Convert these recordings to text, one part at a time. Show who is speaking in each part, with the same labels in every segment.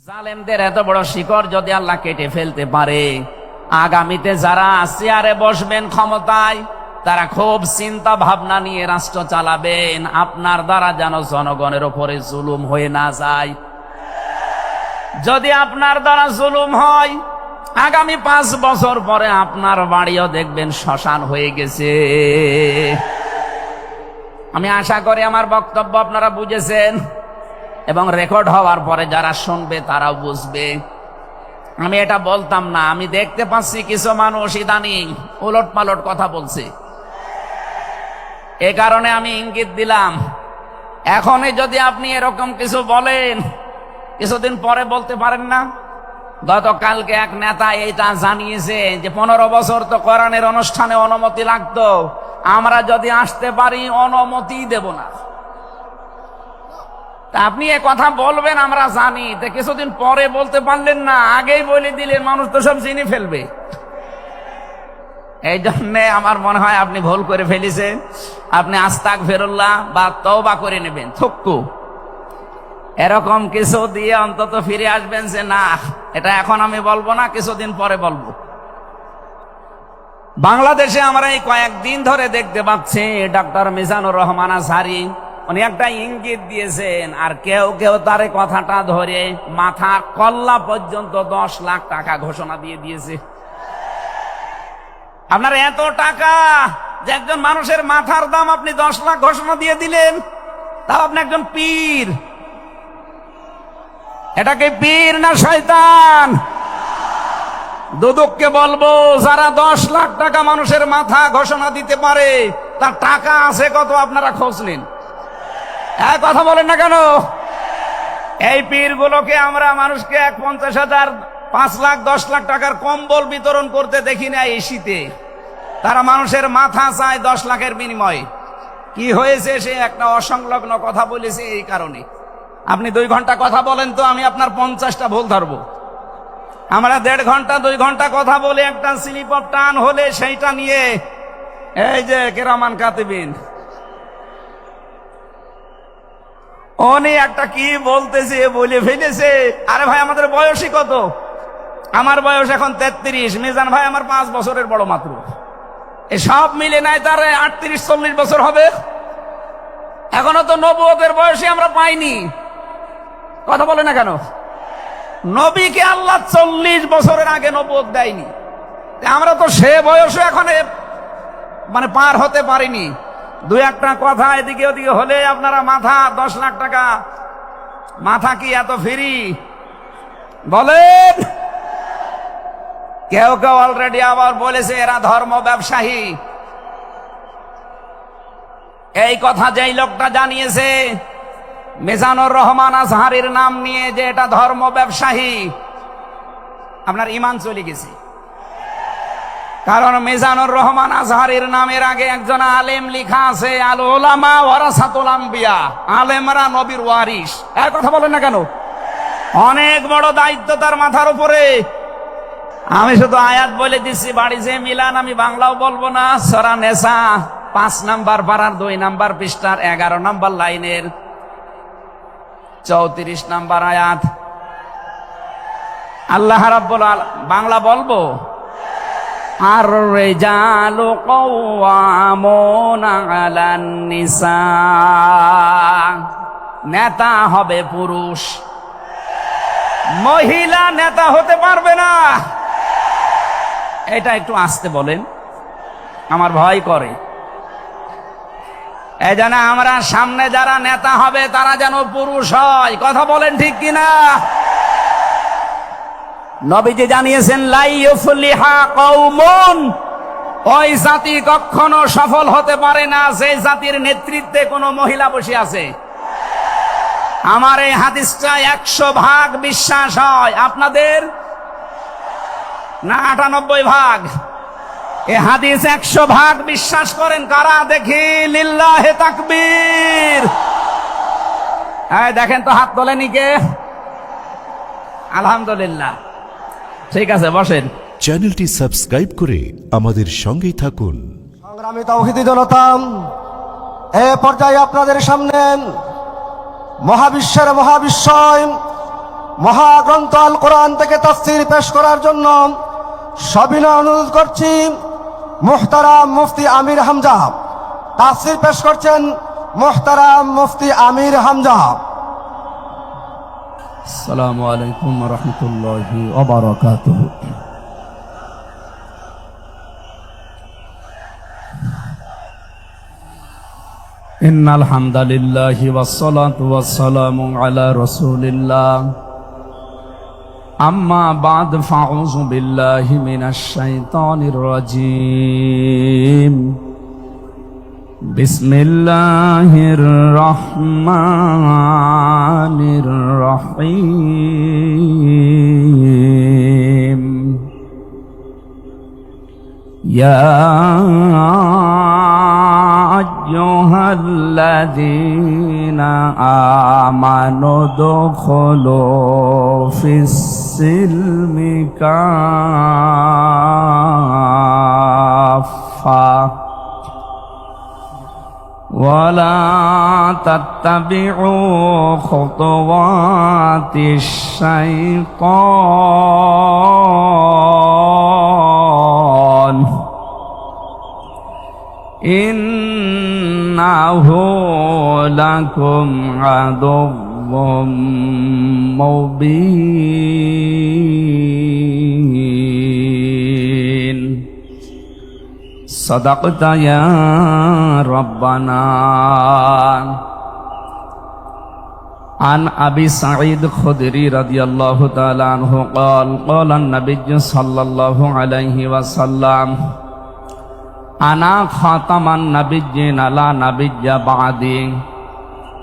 Speaker 1: জালেমদের এত বড় শিকড় যদি আল্লাহ কেটে ফেলতে পারে, আগামীতে যারা চেয়ারে বসবেন ক্ষমতায়, তারা খুব চিন্তা ভাবনা নিয়ে রাষ্ট্র চালাবেন, আপনার দ্বারা যেন জনগণের উপরে জুলুম হয়ে না যায়। যদি আপনার দ্বারা জুলুম হয়, আগামী 5 বছর পরে আপনার বাড়িও দেখবেন শ্মশান হয়ে গেছে। আমি আশা করি আমার বক্তব্য আপনারা বুঝেছেন এবং রেকর্ড হওয়ার পরে যারা শুনবে তারাও বুঝবে। আমি এটা বলতাম না, আমি দেখতে পাচ্ছি কিছু মানুষ ইদানিং উলট পালট কথা বলছে, এ কারণে আমি ইঙ্গিত দিলাম। এখনই যদি আপনি এরকম কিছু বলেন, কিছুদিন পরে বলতে পারেন না। গতকালকে এক নেতা এটা জানিয়েছে যে 15 বছর তো কোরআনের অনুষ্ঠানে অনুমতি লাগতো, আমরা যদি আসতে পারি অনুমতি দেব না। আপনি এ কথা বলবেন আমরা জানি, তো কিছুদিন পরে বলতে পারলেন না, আগেই বলে দিলেন, মানুষ তো সব চিনি ফেলবে। এই জন্যে আমার মনে হয় আপনি ভুল করে ফেলেছেন। আপনি আস্তাগফিরুল্লাহ বা তওবা করে নেবেন, থুক্কু এরকম কিছু দিয়ে অন্তত ফিরে আসবেন যে না, এটা এখন আমি বলবো না, কিছুদিন পরে বলবো। বাংলাদেশে আমরা এই কয়েকদিন ধরে দেখতে পাচ্ছি ডক্টর মিজানুর রহমান আজহারী উনি একটা ইঙ্গিত দিয়েছেন, আর কেউ কেউ তার কথাটা ধরে মাথার কল্লা পর্যন্ত 10 লাখ টাকা ঘোষণা দিয়ে দিয়েছে। আপনার এত টাকা যে একজন মানুষের মাথার দাম আপনি 10 লাখ ঘোষণা দিয়ে দিলেন, তাও আপনি একজন পীর। এটাকে পীর না শয়তান? দুদককে বলবো, যারা 10 লাখ টাকা মানুষের মাথা ঘোষণা দিতে পারে, তার টাকা আছে কত আপনারা খোঁজ নিন। কথা বলেন না কেন? এই পীরগুলোকে আমরা মানুষকে 50,000, 5 লাখ, 10 লাখ টাকার কম্বল বিতরণ করতে দেখি না এই শীতে। তারা মানুষের মাথা চায় 10 লাখের বিনিময়ে। কি হয়েছে? সে একটা অসংলগ্ন কথা বলেছে, এই কারণে। আপনি 2 ঘন্টা কথা বলেন তো আমি আপনার 50টা ভুল ধরবো। আমরা 1.5 ঘন্টা 2 ঘন্টা কথা বলে একটা স্লিপ অফ টান হলে সেইটা নিয়ে এই যে কেরামান কাতিবিন উনি একটা কি বলতেছে বলে ফেলেছে। আরে ভাই, আমাদের বয়সই কত? আমার বয়স এখন 33, মিজান ভাই আমার 5 বছরের বড় মাত্র। এই সব মিলে নাই তার 38-40 বছর হবে। এখনো তো নবুয়তের বয়সে আমরা পাইনি। কথা বলে না কেন? নবীকে আল্লাহ 40 বছরের আগে নবুয়ত দেয়নি, আমরা তো সে বয়সে এখন মানে পার হতে পারিনি। 2-একটা কথা এদিকে ওদিকে হলে আপনারা মাথা 10 লাখ টাকা। মাথা কি এত ফ্রি? বলেন। কেউ কেউ অলরেডি আবার বলেছে এরা ধর্ম ব্যবসায়ী। এই কথা যেই লোকটা জানিয়েছে মিজানুর রহমান আজহারীর নাম নিয়ে যে এটা ধর্ম ব্যবসায়ী, আপনার ঈমান চলে গেছে। কারণ মিজানুর রহমান আজহারীর নামের আগে একজন আলেম লিখা আছে, আল উলামা ওয়ারাসাতুল আম্বিয়া, আলেমরা নবীর ওয়ারিস। এর কথা বলেন না কেন? অনেক বড় দায়িত্ব তার মাথার উপরে। আমি শুধু আয়াত বলে দিচ্ছি, বাড়ি যে মিলান, আমি বাংলাও বলবো না। সূরা নেসা 5 নাম্বার পারার 2 নাম্বার পৃষ্ঠার 11 নাম্বার লাইনের 34 নাম্বার আয়াত। আল্লাহ রাব্বুল আলামিন, বাংলা বলবো, আর রিজালু কাওয়ামুনা আলান নিসা, নেতা হবে পুরুষ, মহিলা নেতা হতে পারবে না। এটা একটু আস্তে বলেন, আমার ভয় করে। এই যেন আমরা সামনে যারা নেতা হবে তারা যেন পুরুষ হয়। কথা বলেন ঠিক কিনা? নবীজি জানিয়েছেন, লা ইউফলিহা কওমুন, ওই জাতি কখনো সফল হতে পারে না যে জাতির নেতৃত্বে কোনো মহিলা বসে আছে। আমার এই হাদিসটা 100% বিশ্বাস হয়। আপনাদের না 98 ভাগ? এই হাদিস 100% বিশ্বাস করেন কারা? দেখি লিল্লাহে তাকবীর। হ্যাঁ, দেখেন তো হাত তোলেনি কে? আলহামদুলিল্লাহ। ঠিক আছে, বসেন।
Speaker 2: চ্যানেলটি সাবস্ক্রাইব করে আমাদের সঙ্গেই থাকুন।
Speaker 3: সংগ্রামী তাওহীদি জনতা, এ পর্যায়ে আপনাদের সামনে মহাবিশ্বের মহাবিশ্বয় মহাগ্রন্থ আল কোরআন থেকে তাফসীর পেশ করার জন্য সবিনয় অনুরোধ করছি মুহতারাম মুফতি আমির হামজা। তাফসীর পেশ করছেন মুহতারাম মুফতি আমির হামজা।
Speaker 1: আসসালামু আলাইকুম ওয়া রাহমাতুল্লাহি ওয়া বারাকাতুহু। ইন্নাল হামদালিল্লাহি ওয়াস সালাতু ওয়াস সালামু আলা রাসূলিল্লাহ। আম্মা বা'দ ফাউযু বিল্লাহি মিনাশ শাইতানির রাজীম। বিসমিল্লাহির রহমানির রহিম। ইয়া আইয়ুহাল্লাযীনা আমানু দুখুলু ফিস-সিলমি কাফা ওয়ালা তাত্তাবিউ খুতুওয়াতিশ শাইতান ইন্নাহু লাকুম আদুউম মুবিন। সাদাকতা ইয়া রাব্বানা। আন আবি সাঈদ খুদরি রাদিয়াল্লাহু তাআলা আনহু قال قال النبي صلى الله عليه وسلم আনা খাতামান নাবিয়্যিন লা নাবিয়্যা বা'দি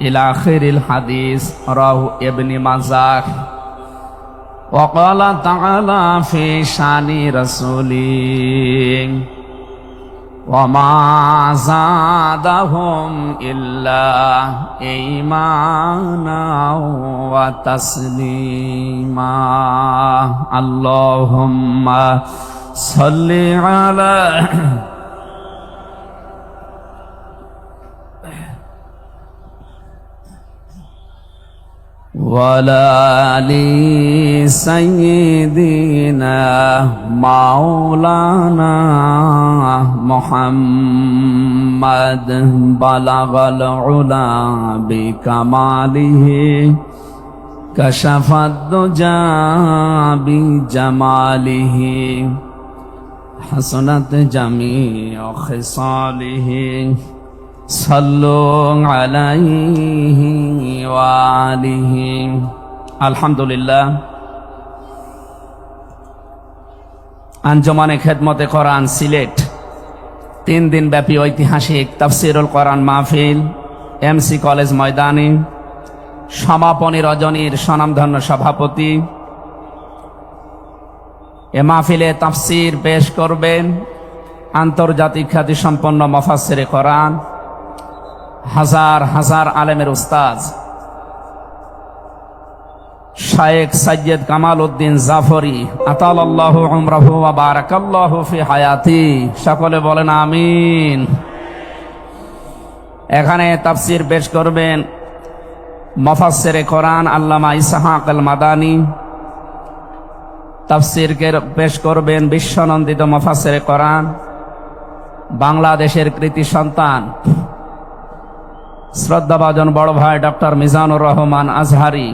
Speaker 1: ইলা আখিরিল হাদিস রাহু ইবনে মাজাহ। ওয়া ক্বালা তাআলা ফি শানি রাসূলি ওয়া মা যাদাহুম ইল্লা ঈমানা ওয়া তাসলিমা। আল্লাহুম্মা সাল্লি আলা ওয়ালালি সাইয়্যিদিনা মাওলানা মুহাম্মাদ বালাগাল উলা বিকামালিহি কাশাফাদ দুজা বিজামালিহি হাসানাত জামিউ খিসালিহি সাল্লু আলাইহি ওয়া আলিহি। আলহামদুলিল্লাহ। আঞ্জুমানে খেদমতে কোরআন সিলেট 3 দিন ব্যাপী ঐতিহাসিক তাফসীরুল কোরআন মাহফিল এমসি কলেজ ময়দানে সমাপনী রজনীর স্বনামধন্য সভাপতি এ মাহফিলে তাফসীর পেশ করবেন আন্তর্জাতিক খ্যাতিসম্পন্ন মুফাসসিরে কোরআন, হাজার হাজার আলেমের উস্তাদ শায়েখ সৈয়দ কামাল উদ্দিন জাফরি আতালাল্লাহু উমরাহু ওয়া বারাকাল্লাহু ফি হায়াতি। সকলে বলেন আমিন। এখানে তাফসীর পেশ করবেন মুফাসসিরে কোরআন আল্লামা ইসহাক আল মাদানী। তাফসীর পেশ করবেন বিশ্বনন্দিত মুফাসসিরে কোরআন, বাংলাদেশের কৃতি সন্তান শ্রদ্ধাভাজন বড় ভাই ডক্টর মিজানুর রহমান আজহারি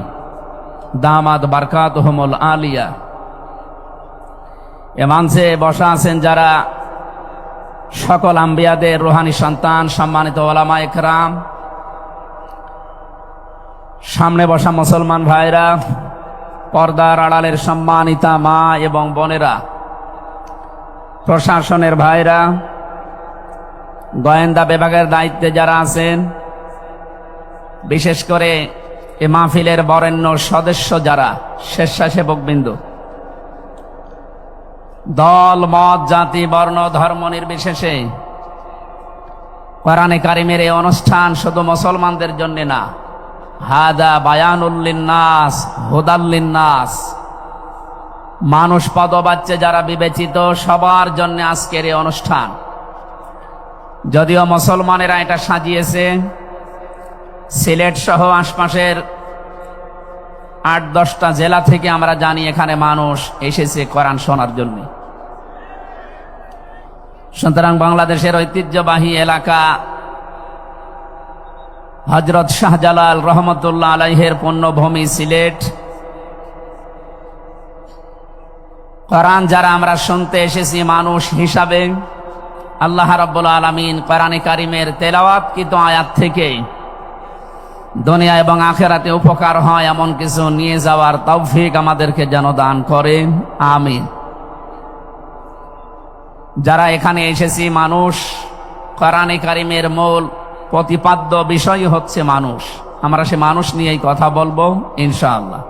Speaker 1: দামাত বারকাতুহুমুল আলিয়া। এ মঞ্চে বসা আছেন যারা সকল আম্বিয়াদের রুহানি সন্তান, সম্মানিত ওলামা ইকরাম, সামনে বসা মুসলমান ভাইরা, পর্দার আড়ালের সম্মানিতা মা এবং বোনেরা, প্রশাসনের ভাইরা, গোয়েন্দা বিভাগের দায়িত্বে যারা আছেন, বিশেষ করে এ মাহফিলের বরেণ্য সদস্য যারা, স্বেচ্ছাসেবক বিন্দু, দল মত জাতি বর্ণ ধর্ম নির্বিশেষে কোরআনে কারিমের এই অনুষ্ঠান শুধু মুসলমানদের জন্য না, হাদা বায়ানুল লিন্নাস হুদাল লিন্নাস, মানুষ পদবাচ্চে যারা বিবেচিত সবার জন্য আজকের এই অনুষ্ঠান। যদিও মুসলমানেরা এটা সাজিয়েছে, সিলেট সহ আশপাশের 8-10টা জেলা থেকে আমরা জানি এখানে মানুষ এসেছে কোরআন শোনার জন্য। সুতরাং বাংলাদেশের ঐতিহ্যবাহী এলাকা হযরত শাহজালাল রহমতুল্লাহ আলাইহির পুণ্যভূমি সিলেট, কোরআন যারা আমরা শুনতে এসেছি মানুষ হিসাবে, আল্লাহ রাব্বুল আলামিন কোরআনে কারিমের তেলাওয়াতকৃত আয়াত থেকে দুনিয়া এবং আখিরাতে উপকার হয় এমন কিছু নিয়ে যাওয়ার তৌফিক আমাদেরকে যেন দান করেন, আমিন। যারা এখানে এসেছি মানুষ, কোরআনে কারিমের মূল প্রতিপাদ্য বিষয় হচ্ছে মানুষ। আমরা সে মানুষ নিয়েই কথা বলবো ইনশাআল্লাহ।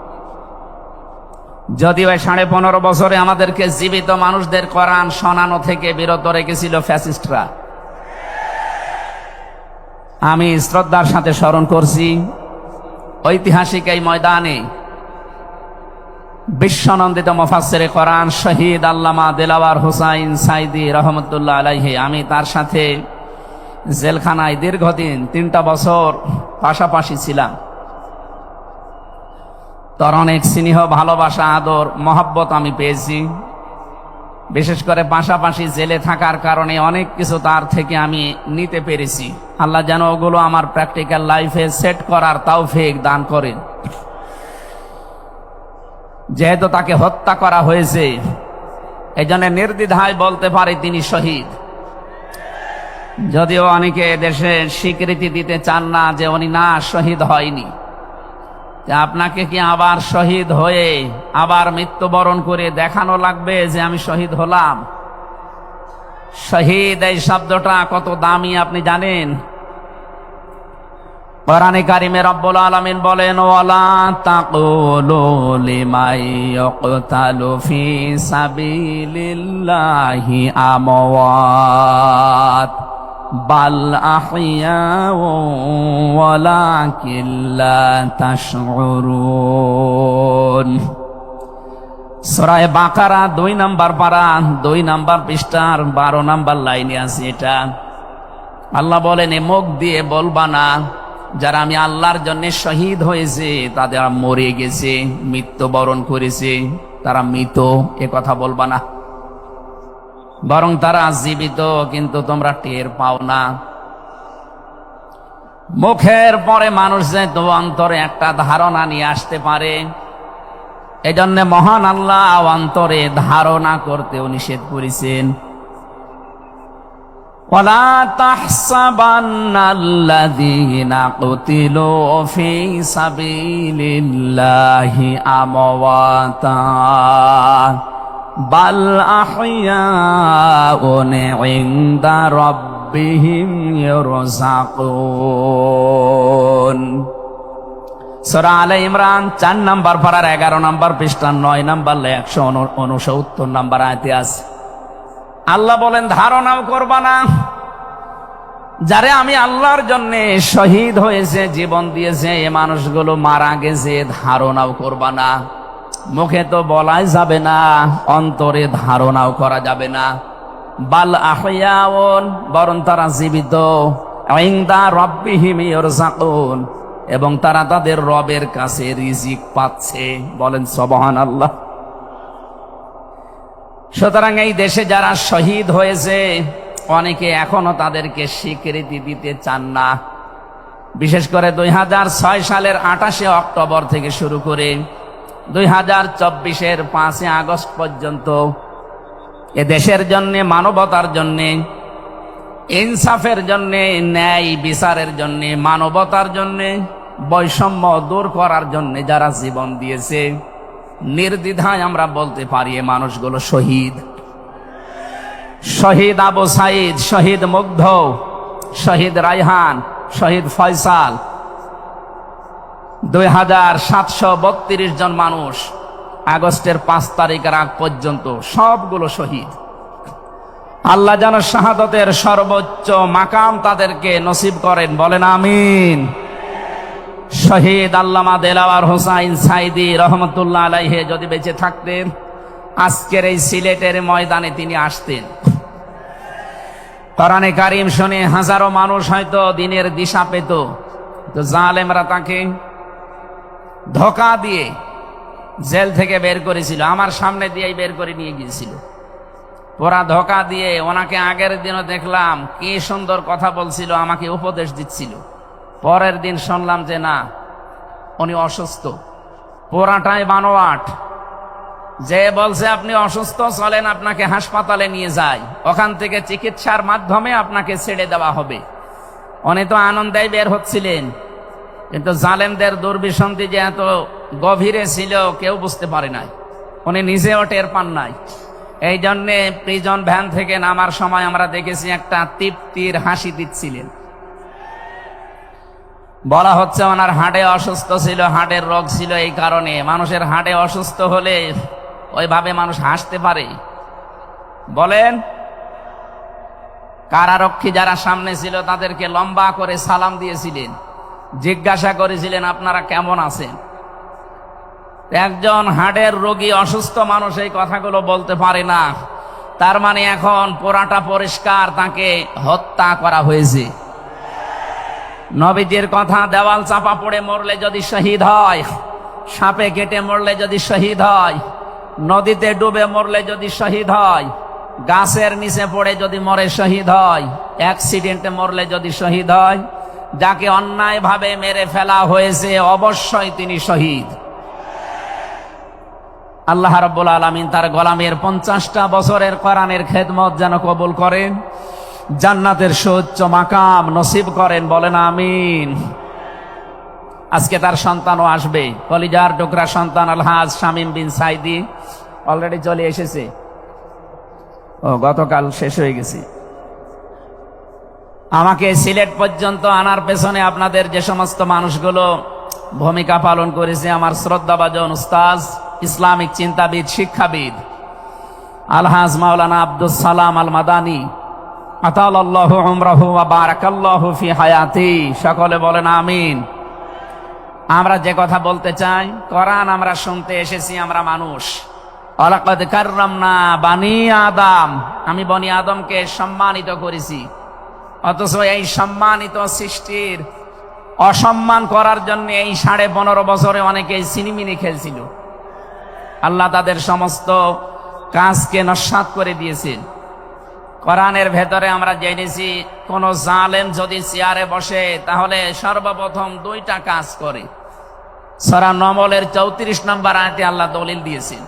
Speaker 1: যদিও 15.5 বছরে আমাদেরকে জীবিত মানুষদের কোরআন শোনানো থেকে বিরত রেখেছিল ফ্যাসিস্টরা। আমি শ্রদ্ধার সাথে স্মরণ করছি ঐতিহাসিক এই ময়দানে বিশ্বনন্দিত মুফাসসিরে কোরআন শহীদ আল্লামা দিলওয়ার হোসাইন সাইদি রহমতুল্লাহ আলাইহি, আমি তার সাথে জেলখানায় দীর্ঘদিন 3টা বছর পাশাপাশি ছিলাম। তার অনেক স্নেহ, ভালোবাসা, আদর, মহব্বত আমি পেয়েছি। বিশেষ করে পাশাপাশি জেলে থাকার কারণে অনেক কিছু তার থেকে আমি নিতে পেরেছি। আল্লাহ যেন ওগুলো আমার প্র্যাকটিক্যাল লাইফে সেট করার তৌফিক দান করেন। যেহেতু তাকে হত্যা করা হয়েছে, এজন্য নির্দ্বিধায় বলতে পারি তিনি শহীদ। যদিও অনেকে দেশে স্বীকৃতি দিতে চান না যে উনি না শহীদ হয়নি। আপনাকে কি আবার শহীদ হয়ে আবার মৃত্যুবরণ করে দেখানো লাগবে যে আমি শহীদ হলাম? শহীদ এই শব্দটা কত দামি আপনি জানেন? কোরআনে কারিমে রব্বুল আলামিন বলেন, ওয়ালা তাকুলু লিমাই ইয়াকতালু ফি সাবিলিল্লাহি আমওয়াত বাল আহইয়াউ ওয়ালাকিন লা তাশউরুন। সূরা বাকারা 2 নম্বর পারা 2 নম্বর পৃষ্ঠার 12 নম্বর লাইনে আছে এটা। আল্লাহ বলেন, মুখ দিয়ে বলবা না যারা আমি আল্লাহর জন্য শহীদ হয়েছে তাদের মরে গেছে, মৃত্যুবরণ করেছে, তারা মৃত, এ কথা বলবা না। বরং তারা জীবিত, কিন্তু তোমরা টের পাও না। মুখের পরে মানুষ যেহেতু অন্তরে একটা ধারণা নিয়ে আসতে পারে, এজন্য মহান আল্লাহ অন্তরে ধারণা করতেও নিষেধ করেছেন। ওয়ালা তাহসাবান্নাল্লাযীনা কুতিলু ফী সাবিলিল্লাহি আমওয়াতা বাল আহইয়াউন ইনদা রাব্বিহিম ইরযাকুন। সূরা আলে ইমরান 4 নম্বর পারার 11 নম্বর পৃষ্ঠা 9 নম্বর 169 নম্বর আয়াতে আছে। আল্লাহ বলেন, ধারণাও করবা না যারে আমি আল্লাহর জন্য শহীদ হয়েছে, জীবন দিয়েছে, এ মানুষগুলো মারা গেছে, ধারণাও করবা না। মুখে তো বলাই যাবে না, অন্তরে ধারণাও করা যাবে না। বাল আহইয়াউন, বরং তারা জীবিত, ইনদা রাব্বিহিম ইরযাকুন, এবং তারা তাদের রবের কাছে রিজিক পাচ্ছে। বলেন সুবহানাল্লাহ। সুতরাং এই দেশে যারা শহীদ হয়েছে অনেকে এখনো তাদেরকে স্বীকৃতি দিতে চান না। বিশেষ করে 2006 সালের 28শে অক্টোবর থেকে শুরু করে 2024-এর 5 আগস্ট পর্যন্ত এ দেশের জন্য, মানবতার জন্য, ইনসাফের জন্য, ন্যায় বিচারের জন্য, মানবতার জন্য, বৈষম্য দূর করার জন্য যারা জীবন দিয়েছে, নির্দ্বিধায় আমরা বলতে পারি এ মানুষগুলো শহীদ। শহীদ আবু সাইদ, শহীদ মুগ্ধ, শহীদ রায়হান, শহীদ ফয়সাল, 2732 জন মানুষ আগস্টের 5 তারিখের আগ পর্যন্ত সবগুলো শহীদ। আল্লাহ যেন শাহাদতের সর্বোচ্চ মাকাম তাদেরকে নসিব করেন, বলেন আমিন। শহীদ আল্লামা দিলওয়ার হোসাইন সাইদি রহমতুল্লাহ আলাইহি যদি বেঁচে থাকতেন, আজকের এই সিলেটের ময়দানে তিনি আসতেন। কোরআনে কারিম শুনে হাজারো মানুষ হয়তো দিনের দিশা পেত, তো জালেমরা তাকে ধোঁকা দিয়ে জেল থেকে বের করেছিল, আমার সামনে দিয়েই বের করে নিয়ে গিয়েছিল। ওরা ধোকা দিয়ে ওনাকে আগের দিনও দেখলাম কি সুন্দর কথা বলছিল, আমাকে উপদেশ দিচ্ছিল। পরের দিন শুনলাম যে না, উনি অসুস্থ, পুরাটাই বানোয়াট। যে বলছে আপনি অসুস্থ, চলেন আপনাকে হাসপাতালে নিয়ে যাই, ওখান থেকে চিকিৎসার মাধ্যমে আপনাকে ছেড়ে দেওয়া হবে। উনি তো আনন্দেই বের হচ্ছিলেন, কিন্তু জালেমদের দুর্বিসন্ধি যে এত গভীরে ছিল কেউ বুঝতে পারে নাই, উনি নিজেও টের পান নাই। এই জন্যে প্রিজন ভ্যান থেকে নামার সময় আমরা দেখেছি একটা তৃপ্তির হাসি দিচ্ছিলেন। বলা হচ্ছে ওনার হাড়ে অসুস্থ ছিল, হাড়ের রোগ ছিল। এই কারণে মানুষের হাড়ে অসুস্থ হলে ওইভাবে মানুষ হাসতে পারে? বলেন। কারারক্ষী যারা সামনে ছিল তাদেরকে লম্বা করে সালাম দিয়েছিলেন, জিজ্ঞাসা করেছিলেন আপনারা কেমন আছেন। একজন হাড়ের রোগী অসুস্থ মানুষ এই কথাগুলো বলতে পারে না, তার মানে এখন পুরাটা পরিষ্কার, তাকে হত্যা করা হয়েছে। নবীজির কথা, দেওয়াল চাপা পড়ে মরলে যদি শহীদ হয়, সাপে কেটে মরলে যদি শহীদ হয়, নদীতে ডুবে মরলে যদি শহীদ হয়, গাছের নিচে পড়ে যদি মরে শহীদ হয়, অ্যাক্সিডেন্টে মরলে যদি শহীদ হয়, যাকে অন্যায়ভাবে মেরে ফেলা হয়েছে অবশ্যই তিনি শহীদ। আল্লাহ রাব্বুল আলামিন তার গোলামের 50টা বছরের কোরআনের খেদমত যেন কবুল করেন, জান্নাতের সুউচ্চ মাকাম নসিব করেন, বলেন আমিন। আজকে তার সন্তানও আসবে, কলিজার টুকরা সন্তান আলহাজ শামীম বিন সাইদি অলরেডি চলে এসেছে। ও গতকাল শেষ হয়ে গেছে। আমাকে সিলেট পর্যন্ত আনার পেছনে আপনাদের যে সমস্ত মানুষগুলো ভূমিকা পালন করেছে, আমার শ্রদ্ধাভাজন উস্তাজ, ইসলামিক চিন্তাবিদ, শিক্ষাবিদ আলহাজ মাওলানা আব্দুস সালাম আল মাদানী, আতালাল্লাহু উমরাহু ওয়া বারাকাল্লাহু ফি হায়াতি, সকলে বলেন আমিন। আমরা যে কথা বলতে চাই, কোরআন আমরা শুনতে এসেছি, আমরা মানুষ। ওয়ালাকাদ কাররামনা বানি আদম, আমি বনি আদমকে সম্মানিত করেছি। অথচ এই সম্মানিত সৃষ্টির অসম্মান করার জন্য এই 15.5 বছরে অনেকেই সিনিমিনি খেলছিল। আল্লাহ তাদের সমস্ত কাজকে নস্যাৎ করে দিয়েছেন। কোরআনের ভেতরে আমরা জেনেছি, কোন জালেম যদি চেয়ারে বসে তাহলে সর্বপ্রথম 2টা কাজ করে। সূরা নমলের 34 নম্বর আয়াতে আল্লাহ দলিল দিয়েছেন,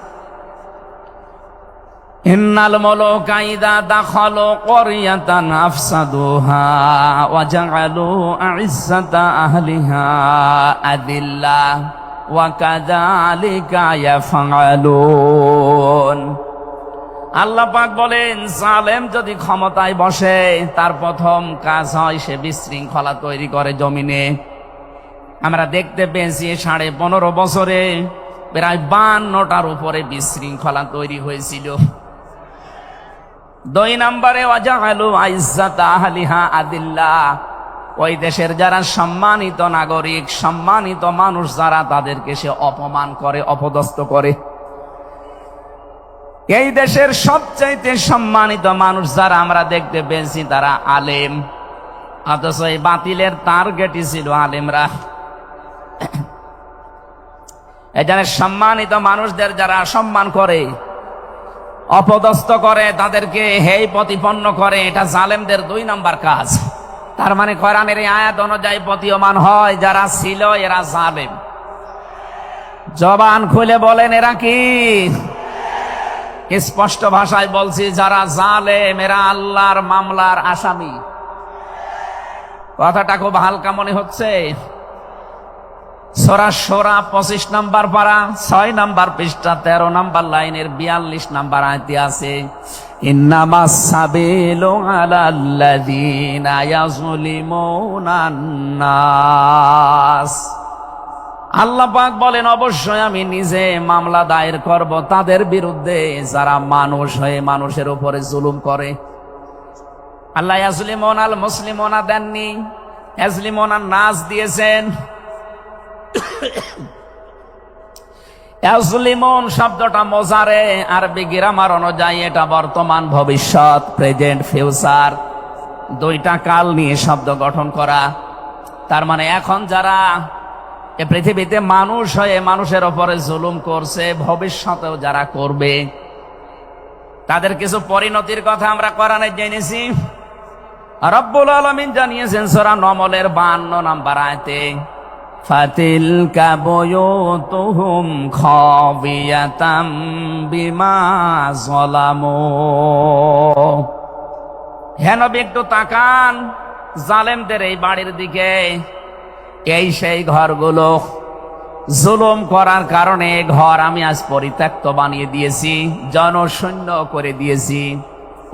Speaker 1: ইন্নাল মুলুকা ইযা দাখালু ক্বরিয়াতান আফসাদুহা ওয়া জাআলু আ'ইজ্জাতা আহলিহা আযিল্লাহ ওয়া কাযালিকা ইয়াফআলুন। আল্লাহ পাক বলেন, জালেম যদি ক্ষমতায় বসে তার প্রথম কাজ হয় সে বিশৃঙ্খলা তৈরি করে জমিনে। আমরা দেখতে পেয়েছি 15.5 বছরে প্রায় 52টার উপরে বিশৃঙ্খলা তৈরি হয়েছিল। 2 নম্বরে ওয়াজাআলু আইজ্জাতা আহলিহা আযিল্লাহ, ওই দেশের যারা সম্মানিত নাগরিক, সম্মানিত মানুষ যারা, তাদেরকে সে অপমান করে, অপদস্থ করে। এই দেশের সবচাইতে সম্মানিত মানুষ যারা আমরা দেখতে পেয়েছি তারা আলেম, অথচ এই বাতিলের টার্গেটই ছিল আলেমরা। এখানে সম্মানিত মানুষদের যারা সম্মান করে, অপদস্থ করে, তাদেরকে হেয় প্রতিপন্ন করে, এটা জালেমদের 2 নম্বর কাজ। তার মানে কোরআনের এই আয়াত অনুযায়ী প্রতীয়মান হয় যারা ছিল এরা জালেম। জবান খুলে বলেন এরা কি? স্পষ্ট ভাষায় বলছি, যারা জালেম এরা আল্লাহর মামলার আসামি। কথাটা খুব হালকা মনে হচ্ছে। সূরা শূরা 25 নম্বর পারা 6 নম্বর পৃষ্ঠা 13 নম্বর লাইনের 42 নম্বর আয়াতে আছে, ইন্নামাস সাবিলু আলাল্লাযীনা ইয়াযলিমুনান নাস। আল্লাহ পাক বলেন, অবশ্যই আমি নিজে মামলা দায়ের করব তাদের বিরুদ্ধে যারা মানুষ হয়ে মানুষের উপরে জুলুম করে। আল্লাহ ইয়াজলিমুনাল মুসলিমুনা দেননি, ইয়াজলিমুনান নাস দিয়েছেন। ইয়াজলিমুন শব্দটা মোজারে, আরবি গ্রামার অনুযায়ী এটা বর্তমান, ভবিষ্যৎ, প্রেজেন্ট, ফিউচার, 2টা কাল নিয়ে শব্দ গঠন করা। তার মানে এখন যারা এ পৃথিবীতে মানুষ হয়ে মানুষের ওপরে জুলুম করছে, ভবিষ্যতেও যারা করবে তাদের কিছু পরিণতির কথা আমরা কোরআনে জেনেছি। রব্বুল আলামিন জানিয়েছেন সূরা নমলের 52 নম্বর আয়াতে, ফাতিলকা বুয়ুতুহুম খাবিয়াতাম বিমা যালামু। হে নবী, একটু তাকান জালেমদের এই বাড়ির দিকে। এই সেই ঘরগুলো, জুলুম করার কারণে ঘর আমি আজ পরিত্যক্ত বানিয়ে দিয়েছি, জনশূন্য করে দিয়েছি,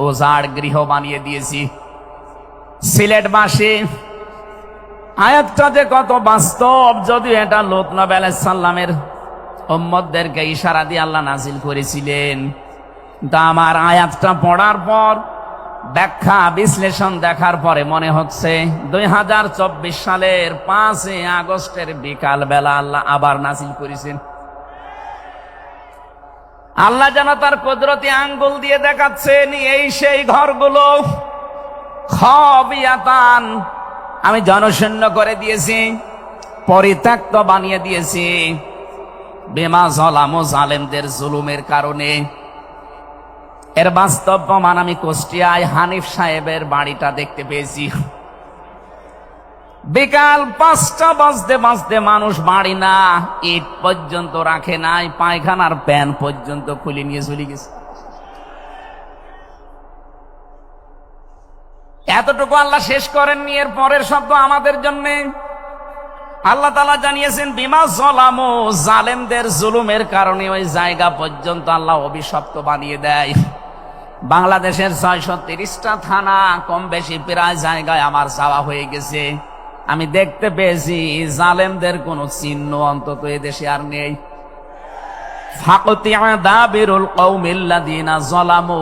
Speaker 1: উজাড় গৃহ বানিয়ে দিয়েছি। সিলেটবাসী, আয়াতটা যে কত বাস্তব, যদিও এটা লূত নবী আলাইহিস সালামের উম্মতদেরকে ইশারা দিয়ে আল্লাহ নাজিল করেছিলেন। তা আমার আয়াতটা পড়ার পর, ব্যাখ্যা বিশ্লেষণ দেখার পরে মনে হচ্ছে 2024 সালের 5 আগস্টের বিকাল বেলা আল্লাহ আবার নাজিল করেছেন। আল্লাহ যেন তার কুদরতি আঙ্গুল দিয়ে দেখাচ্ছেন, এই সেই ঘরগুলো খাবিয়াতান, আমি জনশূন্য করে দিয়েছি, পরিত্যক্ত বানিয়ে দিয়েছি, বিমা যালামু, জালেমদের জুলুমের কারণে। এর বাস্তব প্রমাণ আমি কুষ্টিয়ায় হানিফ সাহেবের বাড়িটা দেখতে পেয়েছি। বিকাল 5টা বাজতে বাজতে মানুষ বাড়ি না ইট পর্যন্ত রাখে নাই, পায়খানার প্যান পর্যন্ত খুলে নিয়ে চলে গেছে। এতটুকু আল্লাহ শেষ করেননি, এর পরের শব্দ আমাদের জন্য। আল্লাহ তাআলা জানিয়েছেন বিমা যালামু, জালেমদের জুলুমের কারণে ওই জায়গা পর্যন্ত আল্লাহ অভিশপ্ত বানিয়ে দেয়। বাংলাদেশের 630টা থানা কম বেশি প্রায় জায়গায় আমার যাওয়া হয়ে গেছে। আমি দেখতে পেয়েছি জালেমদের কোন চিহ্ন অন্তত এদেশে আর নেই। ফাকতিয়া দাবিরুল কওমিল্লাযিনা যালামু,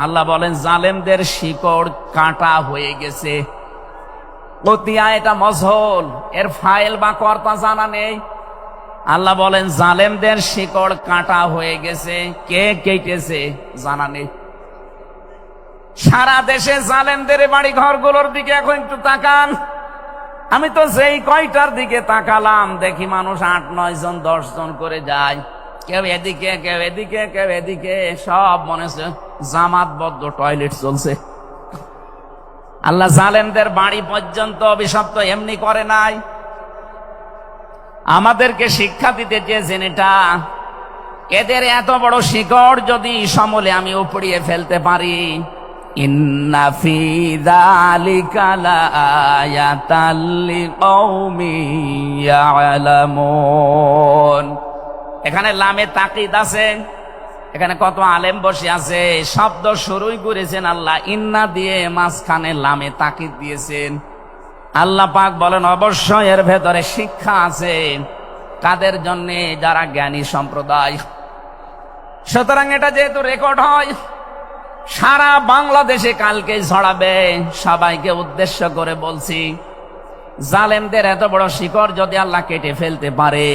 Speaker 1: আল্লাহ বলেন জালেমদের শিকড় কাটা হয়ে গেছে। কতিয়া এটা মজহুল, এর ফাইল বা কর্তা জানা নেই। আল্লাহ বলেন জালেমদের শিকড় কাটা হয়ে গেছে, কে কেটেছে জানা নেই। সারা দেশে জালেমদের বাড়ি ঘরগুলোর দিকে এখন একটু তাকান। আমি তো যেই কয়টার দিকে তাকালাম দেখি মানুষ 8-9 জন 10 জন করে যায়, কেউ এদিকে কেউ এদিকে কেউ এদিকে, সব মনে হচ্ছে জামাতবদ্ধ টয়লেট চলছে। আল্লাহ জালেমদের বাড়ি পর্যন্ত অভিশপ্ত এমনি করে নাই, আমাদেরকে শিক্ষা দিতে চেয়েছেন এটা। এদের এত বড় শিকড় যদি সমলে আমি উপড়িয়ে ফেলতে পারি, ইন্না ফি যালিকা লাআয়াতাল লিকাউমিন ইয়ালামুন। এখানে লামে তাকিদ আছে, এখানে কত আলেম বসে আছে, শব্দ শুরুই করেছেন আল্লাহ ইন্না দিয়ে, মাঝখানে লামে তাকিদ দিয়েছেন। আল্লাহ পাক বলেন অবশ্যই এর ভেতরে শিক্ষা আছে কাদের জন্য, যারা জ্ঞানী সম্প্রদায়। সুতরাং এটা যেহেতু রেকর্ড হয়, সারা বাংলাদেশে কালকে ছড়াবে। সবাইকে উদ্দেশ্য করে বলছি, জালেমদের এত বড় শিকড় যদি আল্লাহ কেটে ফেলতে পারে,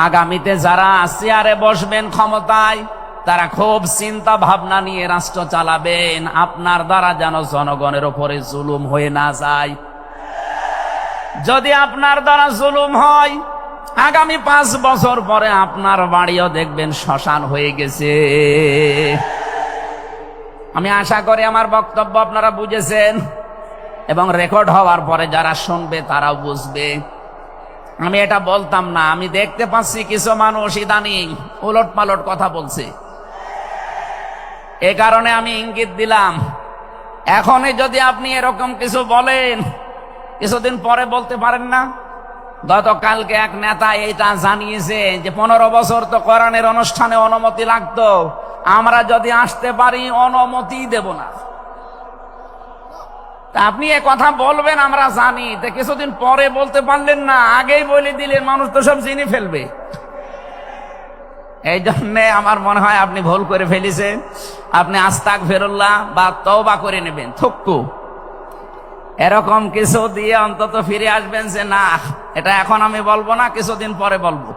Speaker 1: আগামীতে যারা চেয়ারে বসবেন ক্ষমতায়, তারা খুব চিন্তা ভাবনা নিয়ে রাষ্ট্র চালাবেন, আপনার দ্বারা যেন জনগণের উপরে জুলুম হয়ে না যায়। যদি আপনার দ্বারা জুলুম হয়, আগামী 5 বছর পরে আপনার বাড়িও দেখবেন শ্মশান হয়ে গেছে। আমি আশা করি আমার বক্তব্য আপনারা বুঝেছেন, এবং রেকর্ড হওয়ার পরে যারা শুনবে তারাও বুঝবে। আমি এটা বলতাম না, আমি দেখতে পাচ্ছি কিছু মানুষ ইদানিং উলট পালট কথা বলছে। এ কারণে আমি ইঙ্গিত দিলাম, এখনই যদি আপনি এরকম কিছু বলেন, কিছুদিন পরে বলতে পারেন না। গতকালকে এক নেতা এটা জানিয়েছে যে 15 বছর তো কোরআনের অনুষ্ঠানে অনুমতি লাগতো, আমরা যদি আসতে পারি অনুমতি দেব না। তা আপনি এ কথা বলবেন আমরা জানি, তা কিছুদিন পরে বলতে পারলেন না, আগেই বলে দিলেন, মানুষ তো সব চিনে ফেলবে। এই জন্য আমার মনে হয় আপনি ভুল করে ফেলেছেন। আপনি আস্তাগফিরুল্লাহ বা তওবা করে নেবেন, থুক্কু এরকম কিছু দিয়ে অন্তত ফিরে আসবেন যে না, এটা এখন আমি বলবো না, কিছুদিন পরে বলবো।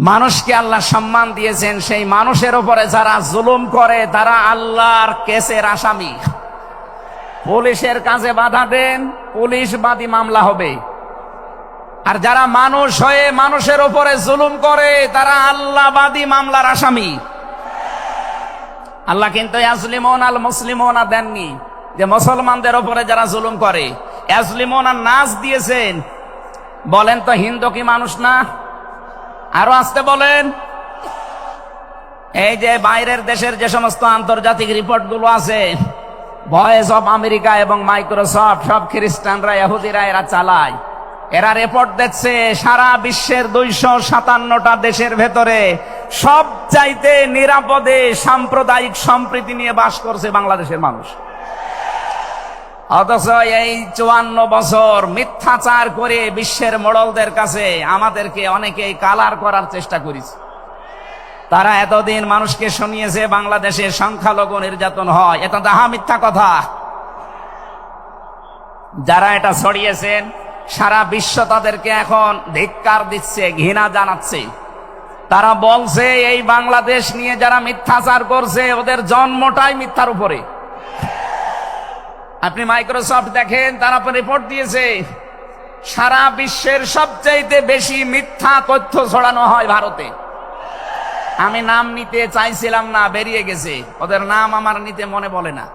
Speaker 1: মানুষকে আল্লাহ সম্মান দিয়েছেন, সেই মানুষের উপরে যারা জুলুম করে তারা আল্লাহর কেসের আসামি। পুলিশের কাজে বাধা দেন, পুলিশ বাদী মামলা হবে। আর যারা মানুষ হয়ে মানুষের উপরে জুলুম করে তারা আল্লাহবাদী মামলার আসামি। আল্লাহ কিন্তু ইয়াজলিমুন আল মুসলিমুনা দেননি, যে মুসলমানদের উপরে যারা জুলুম করে ইয়াজলিমুন আর নাস দিয়েছেন। বলেন তো হিন্দু কি মানুষ না? আরো আসতে বলেন। এই যে বাইরের দেশের যে সমস্ত আন্তর্জাতিক রিপোর্ট গুলো আছে, ভয়েস অফ আমেরিকা এবং মাইক্রোসফট, সব খ্রিস্টানরা ইহুদিরা এরা চালায়। এরা রিপোর্ট দিচ্ছে সারা বিশ্বের 257টা দেশের ভেতরে সবচাইতে নিরাপদে সাম্প্রদায়িক সম্প্রীতি নিয়ে বাস করছে বাংলাদেশের মানুষ। অথচ এই 54 বছর মিথ্যাচার করে বিশ্বের মোড়লদের কাছে আমাদেরকে অনেকেই কালার করার চেষ্টা করেছে। তারা এতদিন মানুষকে শুনিয়েছে বাংলাদেশে সংখ্যালঘু নির্যাতন হয়, এটা দাহা মিথ্যা কথা। যারা এটা ছড়িয়েছেন সারা বিশ্ব তাদেরকে এখন ধিক্কার দিচ্ছে, ঘৃণা জানাচ্ছে। তারা বলছে এই বাংলাদেশ নিয়ে যারা মিথ্যাচার করছে ওদের জন্মটাই মিথ্যার উপরে। আপনি মাইক্রোসফট দেখেন, তারা রিপোর্ট দিয়েছে সারা বিশ্বের সবচাইতে বেশি মিথ্যা তথ্য ছড়ানো হয় ভারতে। আমি নাম নিতে চাইছিলাম না, বেরিয়ে গেছে। ওদের নাম আমার নিতে মনে বলে না।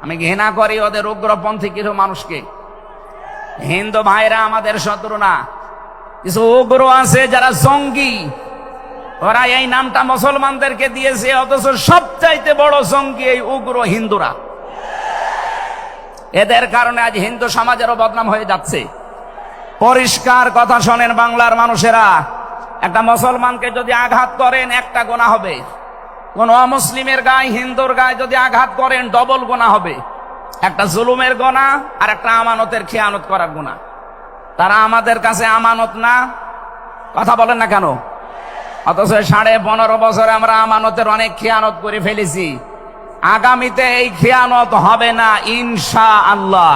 Speaker 1: আমি ঘৃণা করি ওদের উগ্রপন্থী কিছু মানুষকে। হিন্দু ভাইরা আমাদের শত্রু না, কিছু উগ্র আছে যারা জঙ্গি, ওরা এই নামটা মুসলমানদেরকে দিয়েছে। অথচ সবচাইতে বড় জঙ্গি এই উগ্র হিন্দুরা। এদের কারণে আজ হিন্দু সমাজেরও বদনাম হয়ে যাচ্ছে। পরিষ্কার কথা শোনেন বাংলার মানুষেরা, একটা মুসলমানকে যদি আঘাত করেন একটা গুনাহ হবে, কোন অমুসলিমের গায়ে হিন্দুর গায়ে যদি আঘাত করেন ডবল গুনাহ হবে। একটা জুলুমের গুনাহ আর একটা আমানতের খেয়ানত করার গুনাহ। তারা আমাদের কাছে আমানত না, কথা বলেন না কেন? অথচ 15.5 বছরে আমরা আমানতের অনেক খেয়ানত করে ফেলেছি। আগামীতে এই খেয়ানত হবে না ইনশাআল্লাহ।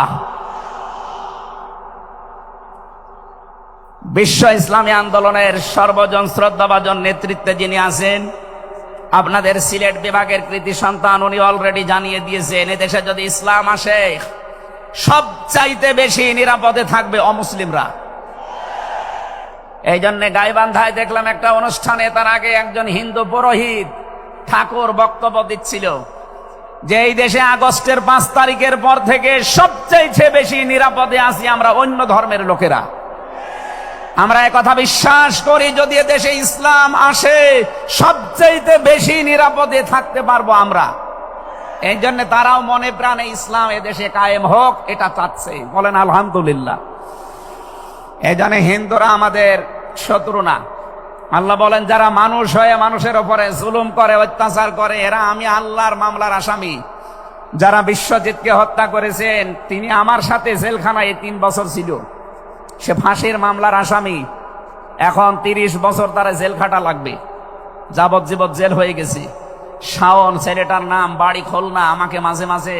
Speaker 1: বিশ্ব ইসলামী আন্দোলনের সর্বজন শ্রদ্ধাভাজন নেতৃত্বে যিনি আছেন, আপনাদের সিলেট বিভাগের কৃতি সন্তান, উনি অলরেডি জানিয়ে দিয়েছেন এদেশে যদি ইসলাম আসে সবচাইতে বেশি নিরাপদে থাকবে অমুসলিমরা। এই জন্য গাইবান্ধায় দেখলাম একটা অনুষ্ঠানে, তার আগে একজন হিন্দু পুরোহিত ঠাকুর বক্তব্য দিচ্ছিল যে এই দেশে আগস্টের 5 তারিখের পর থেকে সবচাইতে বেশি নিরাপদে আছি আমরা অন্য ধর্মের লোকেরা। আমরা একথা বিশ্বাস করি, যদি দেশে ইসলাম আসে সবচাইতে বেশি নিরাপদে থাকতে পারবো আমরা। এই জন্য তারাও মনে প্রাণে ইসলাম এদেশে কায়েম হোক এটা চাচ্ছে। বলেন আলহামদুলিল্লাহ। এই জন্য হিন্দুরা আমাদের শত্রু না। আল্লাহ বলেন যারা মানুষ হয়ে মানুষের উপরে জুলুম করে, অত্যাচার করে, এরা আমি আল্লাহর মামলার আসামি। যারা বিশ্বজিৎকে হত্যা করেছেন তিনি আমার সাথে জেলখানায় 3 বছর ছিল, সে ফাঁসির মামলার আসামি। এখন 30 বছর তারা জেল খাটা লাগবে, যাবজ্জীবন জেল হয়ে গেছে। শাওন ছেলেটার নাম, বাড়ি খুলনা, আমাকে মাঝে মাঝে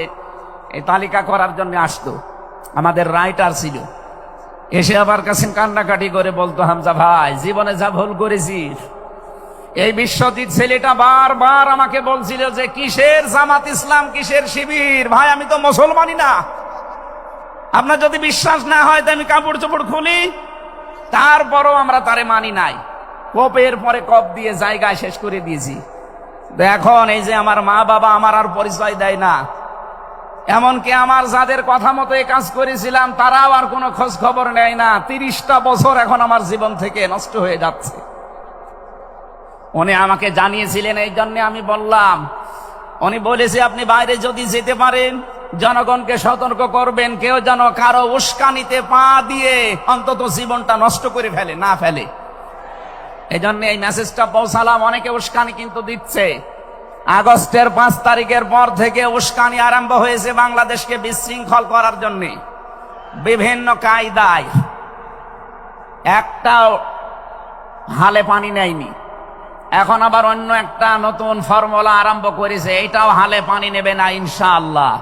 Speaker 1: এই তালিকা করার জন্য আসতো, আমাদের রাইটার ছিল। এসে আবার কাছে কান্নাকাটি করে বলতো, হামজা ভাই জীবনে যা ভুল করেছিস। এই বিশ্বজিৎ ছেলেটা বারবার আমাকে বলছিল যে কিসের জামাত ইসলাম, কিসের শিবির। ভাই আমি তো মুসলমানই না। আপনার যদি বিশ্বাস না হয় তো আমি কাপড় চোপড় খুলি, তারপরও আমরা তারে মানি নাই। কপের পরে কপ দিয়ে জায়গায় শেষ করে দিয়েছি। এখন এই যে আমার মা বাবা আমার আর পরিচয় দেয় না, এমনকি আমার যাদের কথা মতো এই কাজ করেছিলাম তারাও আর কোনো খোঁজ খবর নেয় না। 30টা বছর এখন আমার জীবন থেকে নষ্ট হয়ে যাচ্ছে। উনি আমাকে জানিয়েছিলেন, এই জন্য আমি বললাম। উনি বলেছে আপনি বাইরে যদি যেতে পারেন জনগণকে সতর্ক করবেন, কেউ যেন কারো উস্কানিতে পা দিয়ে অন্তত জীবনটা নষ্ট করে ফেলে না ফেলে। এই জন্য এই মেসেজটা পৌঁছালাম। অনেকে উস্কানি কিন্তু দিচ্ছে। আগস্টের 5 তারিখের পর থেকে উস্কানি আরম্ভ হয়েছে বাংলাদেশকে বিশৃঙ্খল করার জন্য বিভিন্ন কায়দায়। একটাও হালে পানি নেয়নি, এখন আবার অন্য একটা নতুন ফর্মুলা আরম্ভ করেছে, এইটাও হালে পানি নেবে না ইনশাআল্লাহ।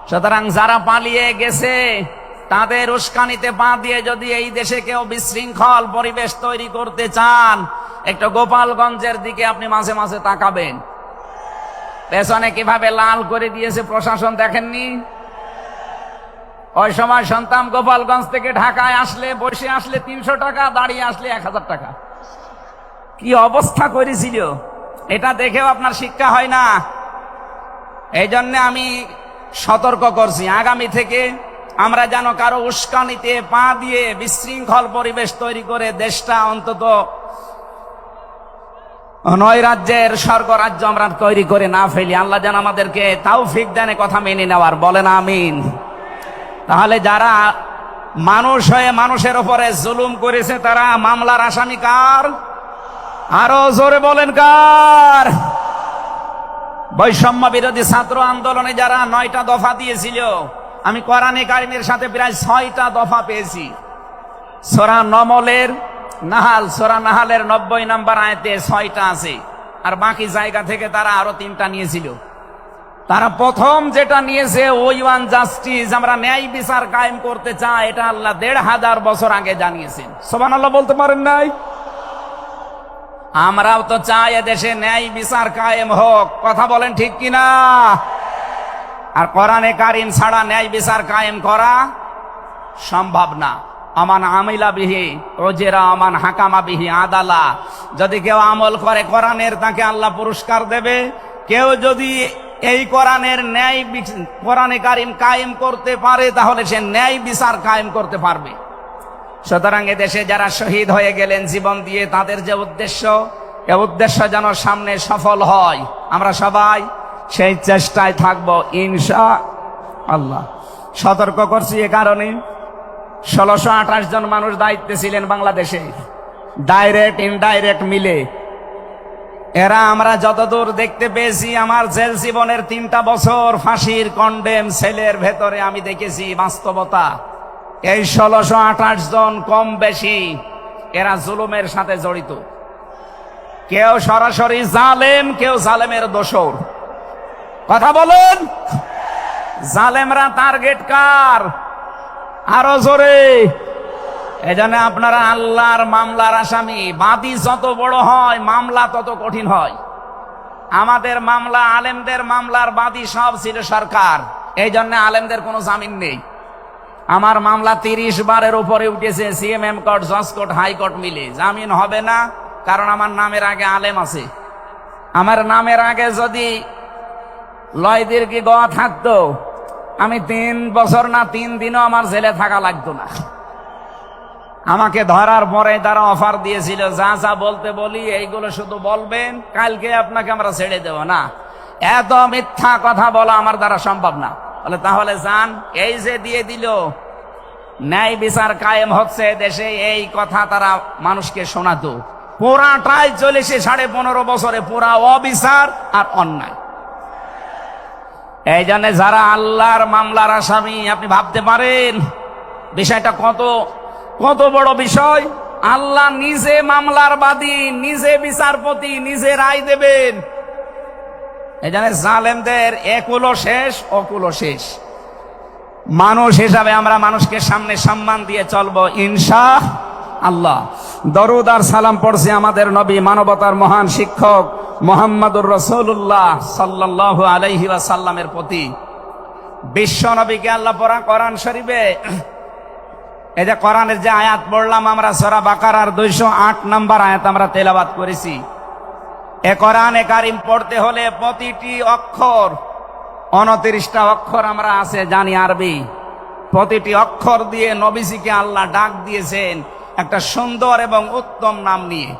Speaker 1: সুতরাং যারা পালিয়ে গেছে তাদের উস্কানিতে পা দিয়ে যদি এই দেশে কেউ বিশৃঙ্খল পরিবেশ তৈরি করতে চান, একটু গোপালগঞ্জের দিকে আপনি মাঝে মাঝে তাকাবেন। পেছনে কিভাবে লাল করে দিয়েছে প্রশাসন দেখেননি? ওই সময় সন্তান গোপালগঞ্জ থেকে ঢাকায় আসলে, বসে আসলে 300 টাকা, দাঁড়িয়ে আসলে 1000 টাকা। কি অবস্থা করেছিল, এটা দেখেও আপনার শিক্ষা হয় না। এই জন্য আমি সতর্ক করছি, আগামী থেকে আমরা যেন কারো উস্কানিতে পা দিয়ে বিশৃঙ্খল পরিবেশ তৈরি করে দেশটা অন্তত নৈরাজ্যের স্বর্গরাজ্য আমরা তৈরি করে না ফেলি। আল্লাহ যেন আমাদেরকে তৌফিক দেন কথা মেনে নেওয়ার, বলেন আমিন। তাহলে যারা মানুষ হয়ে মানুষের উপরে জুলুম করেছে তারা মামলার আসামি কার? আরো জোরে বলেন কার? বৈষম্য বিরোধী ছাত্র আন্দোলনে যারা 9টা দফা দিয়েছিল, আমি কোরআনে কারিমের সাথে প্রায় 6টা দফা পেয়েছি। সূরা নাহালের 90 নম্বর আয়াতে 6টা আছে, আর বাকি জায়গা থেকে তারা আরো 3টা নিয়েছিল। তারা প্রথম যেটা নিয়েছে, ওই ওয়ান জাস্টিস, আমরা ন্যায় বিচার কায়েম করতে চাই, এটা আল্লাহ 1500 বছর আগে জানিয়েছেন। সুবহানাল্লাহ বলতে পারেন নাই? আমরাও তো চাই এদেশে ন্যায় বিচার কায়েম হোক, কথা বলেন ঠিক কিনা? আর কোরআনে কারিম ছাড়া ন্যায় বিচার কায়েম করা সম্ভব না। আমান আমিলা বিহি ওজেরা আমান হাকামা বিহি আদালা। যদি কেউ আমল করে কোরআনের, তাকে আল্লাহ পুরস্কার দেবে। কেউ যদি এই কোরআনে কারিম কায়েম করতে পারে, তাহলে সে ন্যায় বিচার কায়েম করতে পারবে। সুতরাং এদেশে যারা শহীদ হয়ে গেলেন জীবন দিয়ে, তাদের যে উদ্দেশ্য, এ উদ্দেশ্য যেন সামনে সফল হয়, আমরা সবাই সেই চেষ্টায় থাকবো ইনশাআল্লাহ। সতর্ক করছি এ কারণে, 1628 জন মানুষ দায়িত্বে ছিলেন বাংলাদেশে, ডাইরেক্ট ইনডাইরেক্ট মিলে। এরা আমরা যতদূর দেখতে পেয়েছি, আমার জেল জীবনের 3টা বছর ফাঁসির কন্ডেম সেলের ভেতরে আমি দেখেছি বাস্তবতা। এই 1628 জন কম বেশি এরা জুলুমের সাথে জড়িত। কেউ সরাসরি জালেম, কেউ জালেমের দোসর। কথা বলেন, জালেমরা টার্গেট কার? আরো জোরে। এজন্য আপনারা আল্লাহর মামলার আসামি। বাদী যত বড় হয়, মামলা তত কঠিন হয়। আমাদের মামলা, আলেমদের মামলার বাদী সব ছিল সরকার, এই জন্য আলেমদের কোনো জামিন নেই। আমার মামলা 30 বারের উপরে উঠেছে, সিএমএম কোর্ট, জজ কোর্ট, হাইকোর্ট মিলে। জামিন হবে না, কারণ আমার নামের আগে আলেম আছে। আমার নামের আগে যদি লয়দের কি গোয়া থাকতো, আমি 3 বছর না 3 দিনও আমার জেলে থাকা লাগতো না। আমাকে ধরার পরে তারা অফার দিয়েছিল, যা যা বলতে বলি এইগুলো শুধু বলবেন, কালকে আপনাকে আমরা ছেড়ে দেব না। এত মিথ্যা কথা বলা আমার দ্বারা সম্ভব না। বলে তাহলে যান। এই যে দিয়ে দিল, ন্যায় বিচার কায়েম হচ্ছে দেশে, এই কথা তারা মানুষকে শোনাতো। পুরাটাই চলেছে 15.5 বছরে, পুরা অবিচার আর অন্যায়। এই জন্য যারা আল্লাহর মামলার আসামি, আপনি ভাবতে পারেন বিষয়টা কত বড় বিষয়। আল্লাহ নিজে মামলার বাদী, নিজে বিচারপতি, নিজে রায় দেবেন। এই জন্য জালেমদের একুলো শেষ, অকুলো শেষ। মানুষ হিসাবে আমরা মানুষকে সামনে সম্মান দিয়ে চলবো ইনশাআল্লাহ। দরুদ আর সালাম পড়ছি আমাদের নবী, মানবতার মহান শিক্ষক মুহাম্মদুর রাসূলুল্লাহ সাল্লাল্লাহু আলাইহি ওয়াসাল্লামের প্রতি। বিশ্ব নবীকে আল্লাহ পড়া কোরআন শরীফে, এই যে কোরআনের যে আয়াত পড়লাম আমরা, সূরা বাকারার 208 নম্বর আয়াত আমরা তেলাওয়াত করেছি। এ কোরআনে কারিম পড়তে হলে প্রতিটি অক্ষর, 29টা অক্ষর আমরা আছে জানি আরবি, প্রতিটি অক্ষর দিয়ে নবীজিকে আল্লাহ ডাক দিয়েছেন একটা সুন্দর এবং উত্তম নাম নিয়ে।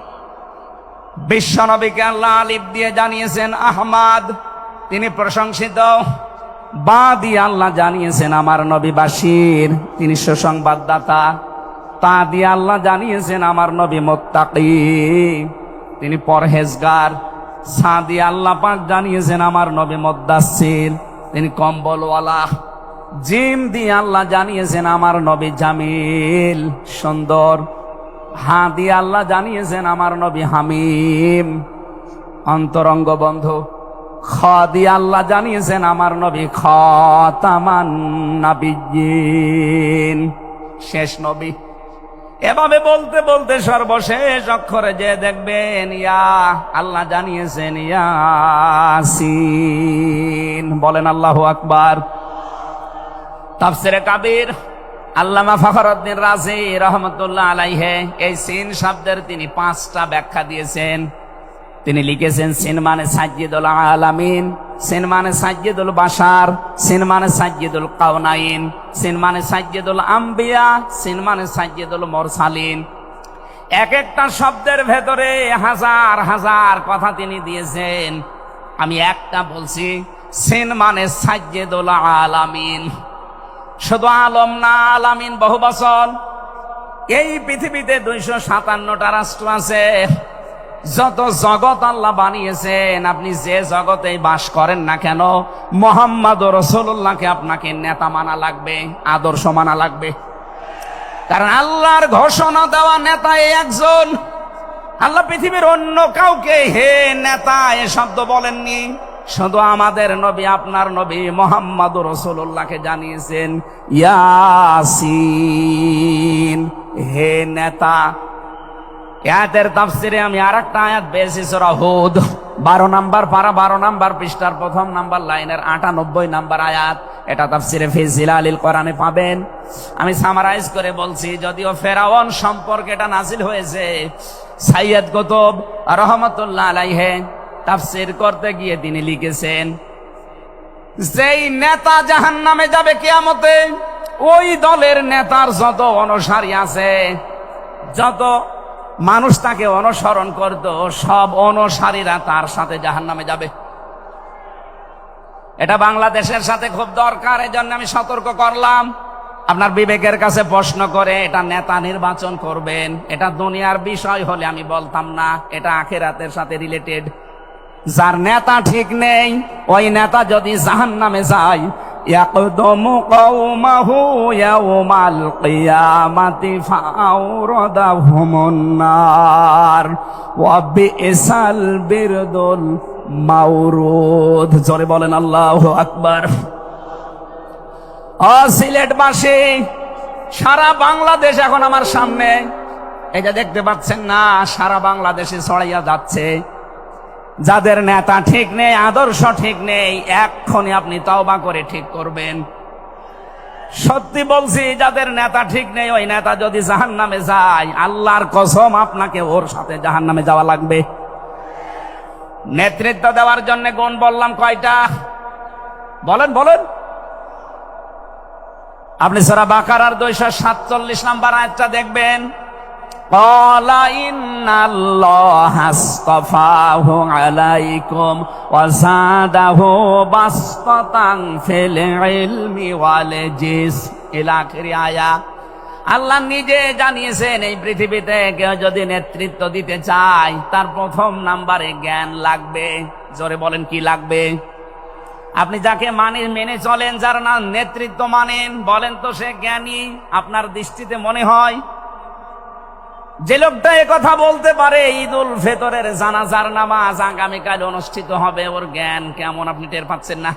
Speaker 1: বিশ্ব নবীকে আল্লাহ আলিফ দিয়ে জানিয়েছেন আহমদ, তিনি প্রশংসিত। বা দিয়ে আল্লাহ জানিয়েছেন আমার নবী বাশির, তিনি সুসংবাদদাতা। তা দিয়ে আল্লাহ জানিয়েছেন আমার নবী মুত্তাকি, তিনি পরহেজগার। সা দিয়ে আল্লাহ পাক জানিয়েছেন আমার নবী মুদ্দাসসির, তিনি কম্বলওয়ালা। জিম দিয়ে আল্লাহ জানিয়েছেন আমার নবী জামিল, সুন্দর। হা দিয়ে আল্লাহ জানিয়েছেন আমার নবী হামিম, অন্তরঙ্গ বন্ধু। খ দিয়ে আল্লাহ জানিয়েছেন আমার নবী খাতামান নাবিয়্যিন, শেষ নবী। এভাবে বলতে বলতে সর্বশেষ অক্ষরে যে দেখবেন ইয়া, আল্লাহ জানিয়েছেন ইয়াসিন। বলেন আল্লাহু আকবার। তাফসিরে কাবীর আল্লামা ফখরুদ্দিন রাজি রহমতুল্লাহ আলাইহি এই সিন শব্দের তিনি 5টা ব্যাখ্যা দিয়েছেন। তিনি লিখেছেন সিন মানে সাজ্জিদুল আলামিন, সিন মানে সাজ্জিদুল বাশার, সিন মানে সাজ্জিদুল কাওনাইন, সিন মানে সাজ্জিদুল আম্বিয়া, সিন মানে সাজ্জিদুল মুরসালিন। এক একটা শব্দের ভেতরে হাজার হাজার কথা তিনি দিয়েছেন। আমি একটা বলছি, সিন মানে সাজ্জিদুল আলামিন। শুধু আলম না, আলামিন বহু বচন। এই পৃথিবীতে 257টা রাষ্ট্র আছে। যত জগৎ আল্লাহ বানিয়েছেন, আপনি যে জগতেই বাস করেন না কেন, মুহাম্মদ রাসূলুল্লাহকে আপনাকে নেতা মানা লাগবে, আদর্শ মানা লাগবে। কারণ আল্লাহর ঘোষণা দেওয়া নেতা এই একজন। আল্লাহ পৃথিবীর অন্য কাউকে হে নেতা এ শব্দ বলেননি। শুধু আমাদের নবী, আপনার নবী মুহাম্মদ রাসূলুল্লাহকে জানিয়েছেন ইয়াসিন, হে নেতা। আয়াতের তাফসিরে আমি আরেকটা আয়াত পেয়েছি সূরা হুদ 12 নম্বর পারা 12 নম্বর পৃষ্ঠার 1ম নম্বর লাইনের 98 নম্বর আয়াত। এটা তাফসিরে ফি জিলালিল কোরআনে পাবেন। আমি সামারাইজ করে বলছি, যদিও ফেরাউন সম্পর্কে এটা নাজিল হয়েছে। সাইয়্যিদ কুতুব রহমাতুল্লাহ আলাইহি তাফসির করতে গিয়ে তিনি লিখেছেন, যেই নেতা জাহান্নামে যাবে কিয়ামতে, ওই দলের নেতার যত অনুসারী আছে, যত মানুষ তাকে অনুসরণ করত, সব অনুসারীরা তার সাথে জাহান্নামে যাবে। এটা বাংলাদেশের সাথে খুব দরকার, এই জন্য আমি সতর্ক করলাম। আপনার বিবেকের কাছে প্রশ্ন করে এটা নেতা নির্বাচন করবেন, এটা দুনিয়ার বিষয় হলে আমি বলতাম না, এটা আখিরাতের সাথে রিলেটেড। যার নেতা ঠিক নেই, ওই নেতা যদি জাহান্নামে যায়, ইয়াকদুমু কওমাহু ইয়াওমাল কিয়ামাতি ফাআওরাদাহুমুন নার ওয়া বিইসাল বিরদুল মাওরুদ। জোরে বলেন আল্লাহু আকবার। সিলেটবাসী, সারা বাংলাদেশ এখন আমার সামনে, এটা দেখতে পাচ্ছেন না, সারা বাংলাদেশে ছড়াইয়া যাচ্ছে। যাদের নেতা ঠিক নেই, আদর্শ ঠিক নেই, এক্ষুনি আপনি তওবা করে ঠিক করবেন। সত্যি বলছি, যাদের নেতা ঠিক নেই, ওই নেতা যদি জাহান্নামে যায়, আল্লাহর কসম আপনাকে ওর সাথে জাহান্নামে যাওয়া লাগবে। নেতৃত্ব দেওয়ার জন্য গুণ বললাম কয়টা? বলেন বলেন। আপনি সূরা বাকারার 247 নম্বর আয়াতটা দেখবেন। ক্বালা ইন্নাল্লাহা আসতাফাহু আলাইকুম ওয়া যাদাহু বাসতাতান ফিল ইলমি ওয়াল জিসম ইলা আখিরি আয়া। আল্লাহ নিজে জানিয়েছেন, এই পৃথিবীতে কেউ যদি নেতৃত্ব দিতে চায়, তার 1ম নাম্বারে জ্ঞান লাগবে। জোরে বলেন, কি লাগবে? আপনি যাকে মেনে চলেন, যার না নেতৃত্ব মানেন, বলেন তো সে জ্ঞানী আপনার দৃষ্টিতে মনে হয়? যে লোকটা কথা বলতে পারে ঈদুল ফিতরের জানাজার নামাজ আগামীকাল অনুষ্ঠিত হবে, ওর জ্ঞান কেমন আপনি টের পাচ্ছেন না?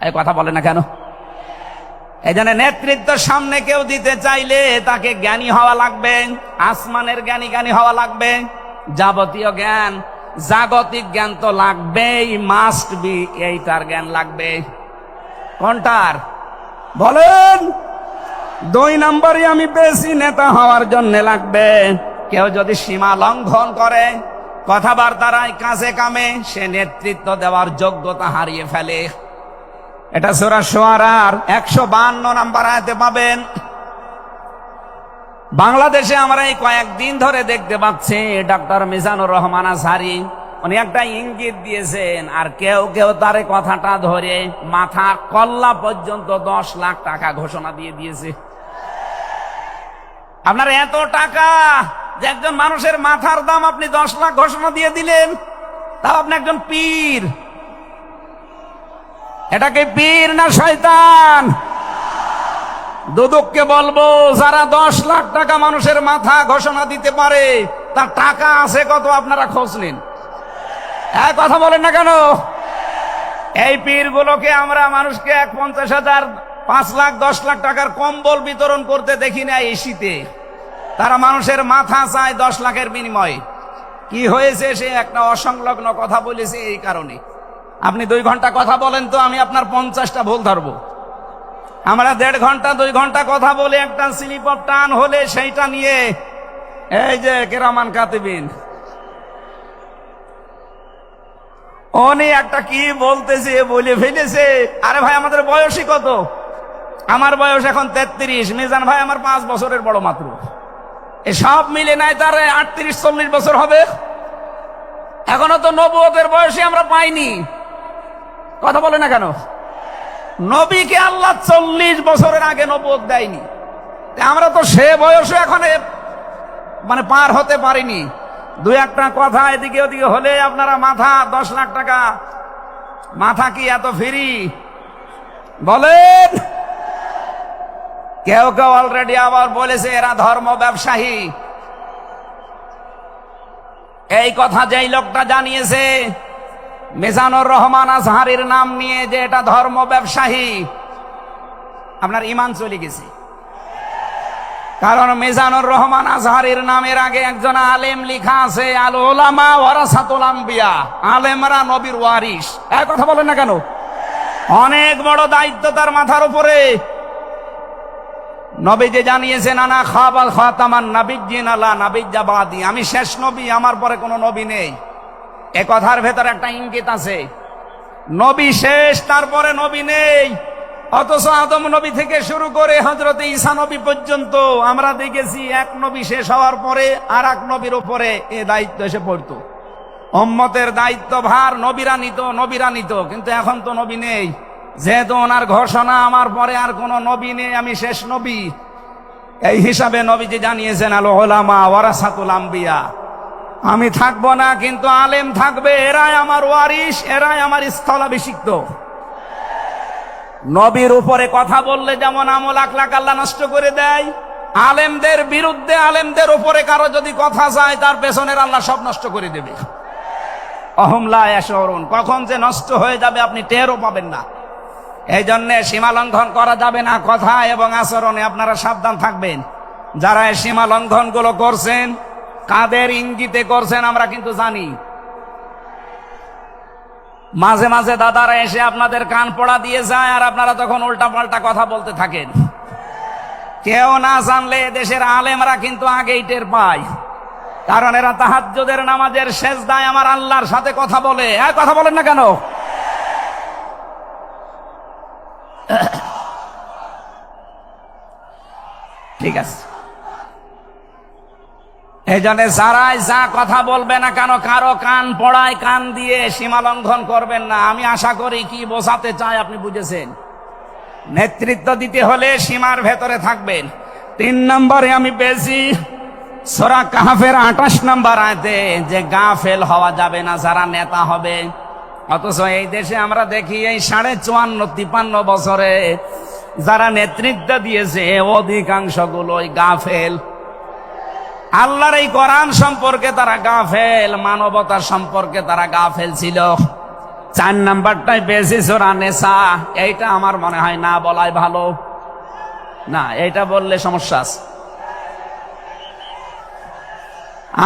Speaker 1: এই কথা বলে না কেন? এই জন্য নেতৃত্ব সামনে কেউ দিতে চাইলে তাকে জ্ঞানী হওয়া লাগবে, আসমানের জ্ঞানী হওয়া লাগবে। যাবতীয় জ্ঞান, জাগতিক জ্ঞান তো লাগবেই, মাস্ট বি। এইটার জ্ঞান লাগবে। কোনটার বলেন? 2 নম্বরই আমি বেশি নেতা হওয়ার জন্য লাগবে। কেউ যদি সীমা লঙ্ঘন করে, কথাবার্তায় কাজে কামে, সে নেতৃত্ব দেওয়ার যোগ্যতা হারিয়ে ফেলে। এটা সূরা শুআরার 152 নম্বর আয়াতে পাবেন। বাংলাদেশে আমরা এই কয়েকদিন ধরে দেখতে পাচ্ছি, ডক্টর মিজানুর রহমান আজহারি উনি একটা ইঙ্গিত দিয়েছেন, আর কেউ কেউ তার কথাটা ধরে মাথার কল্লা পর্যন্ত 10 লাখ টাকা ঘোষণা দিয়ে দিয়েছে। আপনার এত টাকা যে একজন মানুষের মাথার দাম আপনি 10 লাখ ঘোষণা দিয়ে দিলেন, তাও আপনি একজন পীর। এটাকে পীর না শয়তান? দুদককে বলবো, যারা 10 লাখ টাকা মানুষের মাথা ঘোষণা দিতে পারে, তার টাকা আছে কত আপনারা খোঁজ নিন। কথা বলেন না কেন? এই পীরগুলোকে আমরা মানুষকে 50,000, 5 লাখ, 10 লাখ টাকার কম্বল বিতরণ করতে দেখি না এই শীতে। তারা মানুষের মাথা চায় 10 লাখের বিনিময়ে। কি হয়েছে? সে একটা অসংলগ্ন কথা বলেছে। এই কারণে আপনি 2 ঘন্টা কথা বলেন তো, আমি আপনার 50টা ভুল ধরবো। আমরা 1.5 ঘন্টা 2 ঘন্টা কথা বলে একটা স্লিপ অফ টান হলে সেইটা নিয়ে এই যে কেরামান কাতিবিন উনি একটা কি বলতেছে বলে ফেলেছে। আরে ভাই আমাদের বয়সই কত? আমার বয়স এখন 33, মিজান ভাই আমার 5 বছরের বড় মাত্র। সব মিলে নাই তার 38-40 বছর হবে। এখনো তো নবুয়তের বয়সে আমরা পাইনি। কথা বলে না কেন? নবীকে আল্লাহ 40 বছরের আগে নবুয়ত দেয়নি। আমরা তো সে বয়সে এখন মানে পার হতে পারিনি। 2-1টা কথা এদিকে ওদিকে হলে আপনারা মাথা 10 লাখ টাকা, মাথা কি এত ফ্রি বলেন? কেউ কেউ অলরেডি আবার বলেছে এরা ধর্ম ব্যবসায়ী। এই কথা যেই লোকটা জানিয়েছে মিজানুর রহমান আজহারীর নাম নিয়ে যে এটা ধর্ম ব্যবসায়ী, আপনার ঈমান চলে গেছে। কারণ মিজানুর রহমান আজহারীর নামের আগে একজন আলেম লেখা আছে, আল উলামা ওয়ারাসাতুল আম্বিয়া, আলেমরা নবীর ওয়ারিস। এই কথা বলেন না কেন? অনেক বড় দায়িত্ব তার মাথার উপরে। নবী যে জানিয়েছেন আনা খাবাল খাতামান নাবিয়্যিন লা নাবিয়্যা বাদি, আমি শেষ নবী, আমার পরে কোনো নবী নেই। এ কথার ভেতর একটা ইঙ্গিত আছে, নবী শেষ, তারপরে নবী নেই। অথচ আদম নবী থেকে শুরু করে হযরত ঈসা নবী পর্যন্ত আমরা দেখেছি এক নবী শেষ হওয়ার পরে আর এক নবীর উপরে এ দায়িত্ব এসে পড়তো। উম্মতের দায়িত্ব ভার নবীরা নিত, কিন্তু এখন তো নবী নেই। যেহেতু ওনার ঘোষণা আমার পরে আর কোনো নবী নেই, আমি শেষ নবী, এই হিসাবে নবীজি জানিয়েছেন আল উলামা ওয়ারাসাতুল আম্বিয়া, আমি থাকবো না কিন্তু আলেম থাকবে, এরাই আমার ওয়ারিস, এরাই আমার স্থলাভিষিক্ত। নবীর উপরে কথা বললে যেমন আমল আখলাক আল্লাহ নষ্ট করে দেয়, আলেমদের বিরুদ্ধে আলেমদের উপরে কারো যদি কথা যায় তার পেছনের আল্লাহ সব নষ্ট করে দেবে। অহুম লা ইয়াশউরুন, কখন যে নষ্ট হয়ে যাবে আপনি টেরও পাবেন না। এই জন্য সীমা লঙ্ঘন করা যাবে না, কথা এবং আচরণে আপনারা সাবধান থাকবেন। যারা এই সীমা লঙ্ঘন গুলো করছেন, কাদের ইঙ্গিতে করছেন আমরা কিন্তু জানি। মাঝে মাঝে দাদারা এসে আপনাদের কান পড়া দিয়ে যায় আর আপনারা তখন উল্টা পাল্টা কথা বলতে থাকেন। কেউ না জানলে দেশের আলেমরা কিন্তু আগেই টের পায়, কারণ এরা তাহাজ্জুদের নামাজের সেজদায় আমার আল্লাহর সাথে কথা বলে। কথা বলেন না কেন? ঠিক আছে, এই জন্য যারাই যা কথা বলবে না কেন, কারো কান পড়ায় কান দিয়ে সীমা লঙ্ঘন করবেন না। আমি আশা করি কি বোঝাতে চাই আপনি বুঝেছেন। নেতৃত্ব দিতে হলে সীমার ভেতরে থাকবেন। 3 নম্বরে আমি পেয়েছি সূরা কাহফের 28 নম্বর আয়াতে যে গাফেল হওয়া যাবে না যারা নেতা হবে। অথচ এই দেশে আমরা দেখি এই 54-53 বছরে যারা নেতৃত্ব দিয়েছে অধিকাংশ গুলোই গাফেল। আল্লাহর এই কোরআন সম্পর্কে তারা গাফেল, মানবতার সম্পর্কে তারা গাফেল ছিল। 4 নাম্বারটাই পেয়েছি সূরা নিসা। এইটা আমার মনে হয় না বলাই ভালো, না এইটা বললে সমস্যা আছে।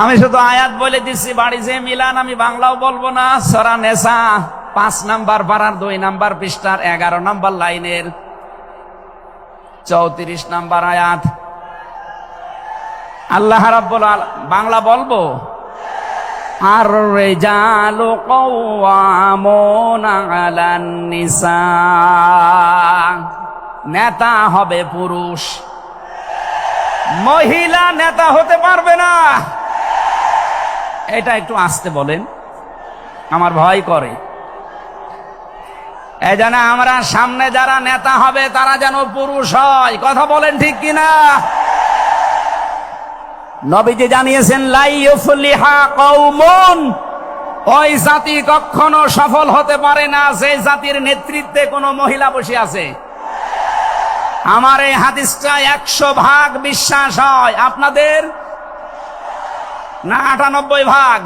Speaker 1: আমি শুধু আয়াত বলে দিচ্ছি, বাড়ি যে মিলান আমি বাংলাও বলবো না। সূরা নিসা 5 নাম্বার পারার 2 নাম্বার পৃষ্ঠার 11 নাম্বার লাইনের 34 নাম্বার আয়াত। আল্লাহ রাব্বুল আলামিন, বাংলা বলবো, আর রিজালু কাওয়ামুনা আলান নিসা, নেতা হবে পুরুষ, মহিলা নেতা হতে পারবে না। এটা একটু আস্তে বলেন, আমার ভয় করে। এই জন্য আমরা সামনে যারা নেতা হবে তারা যেন পুরুষ হয়। কথা বলেন ঠিক কিনা? নবীজি জানিয়েছেন লা ইউফলিহা কওমুন, ওই জাতি কখনো সফল হতে পারে না যে জাতির নেতৃত্বে কোনো মহিলা বসে আছে। আমার এই হাদিসটা 100% বিশ্বাস হয়, আপনাদের না 98 ভাগ?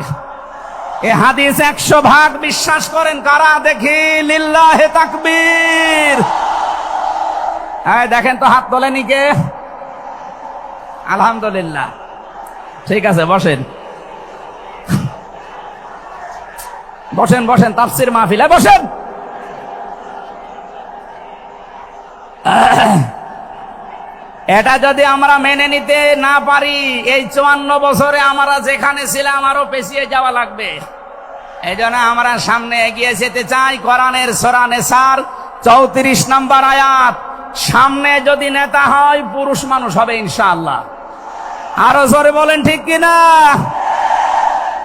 Speaker 1: এই হাদিস 100% বিশ্বাস করেন কারা? দেখি লিল্লাহে তাকবীর। এই দেখেন তো, হাত তোলেনি কে? আলহামদুলিল্লাহ। ঠিক আছে, বসেন বসেন বসেন, তাফসীর মাহফিলে বসেন। এটা যদি আমরা মেনে নিতে না পারি, এই 54 বছরে আমরা যেখানে ছিলাম আরো পেছিয়ে যাওয়া লাগবে। এই জন্য আমরা সামনে এগিয়ে যেতে চাই। কোরআনের সূরা নিসার 34 নম্বর আয়াত, সামনে যদি নেতা হয় পুরুষ মানুষ হবে ইনশাআল্লাহ। আরো জোরে বলেন ঠিক কিনা?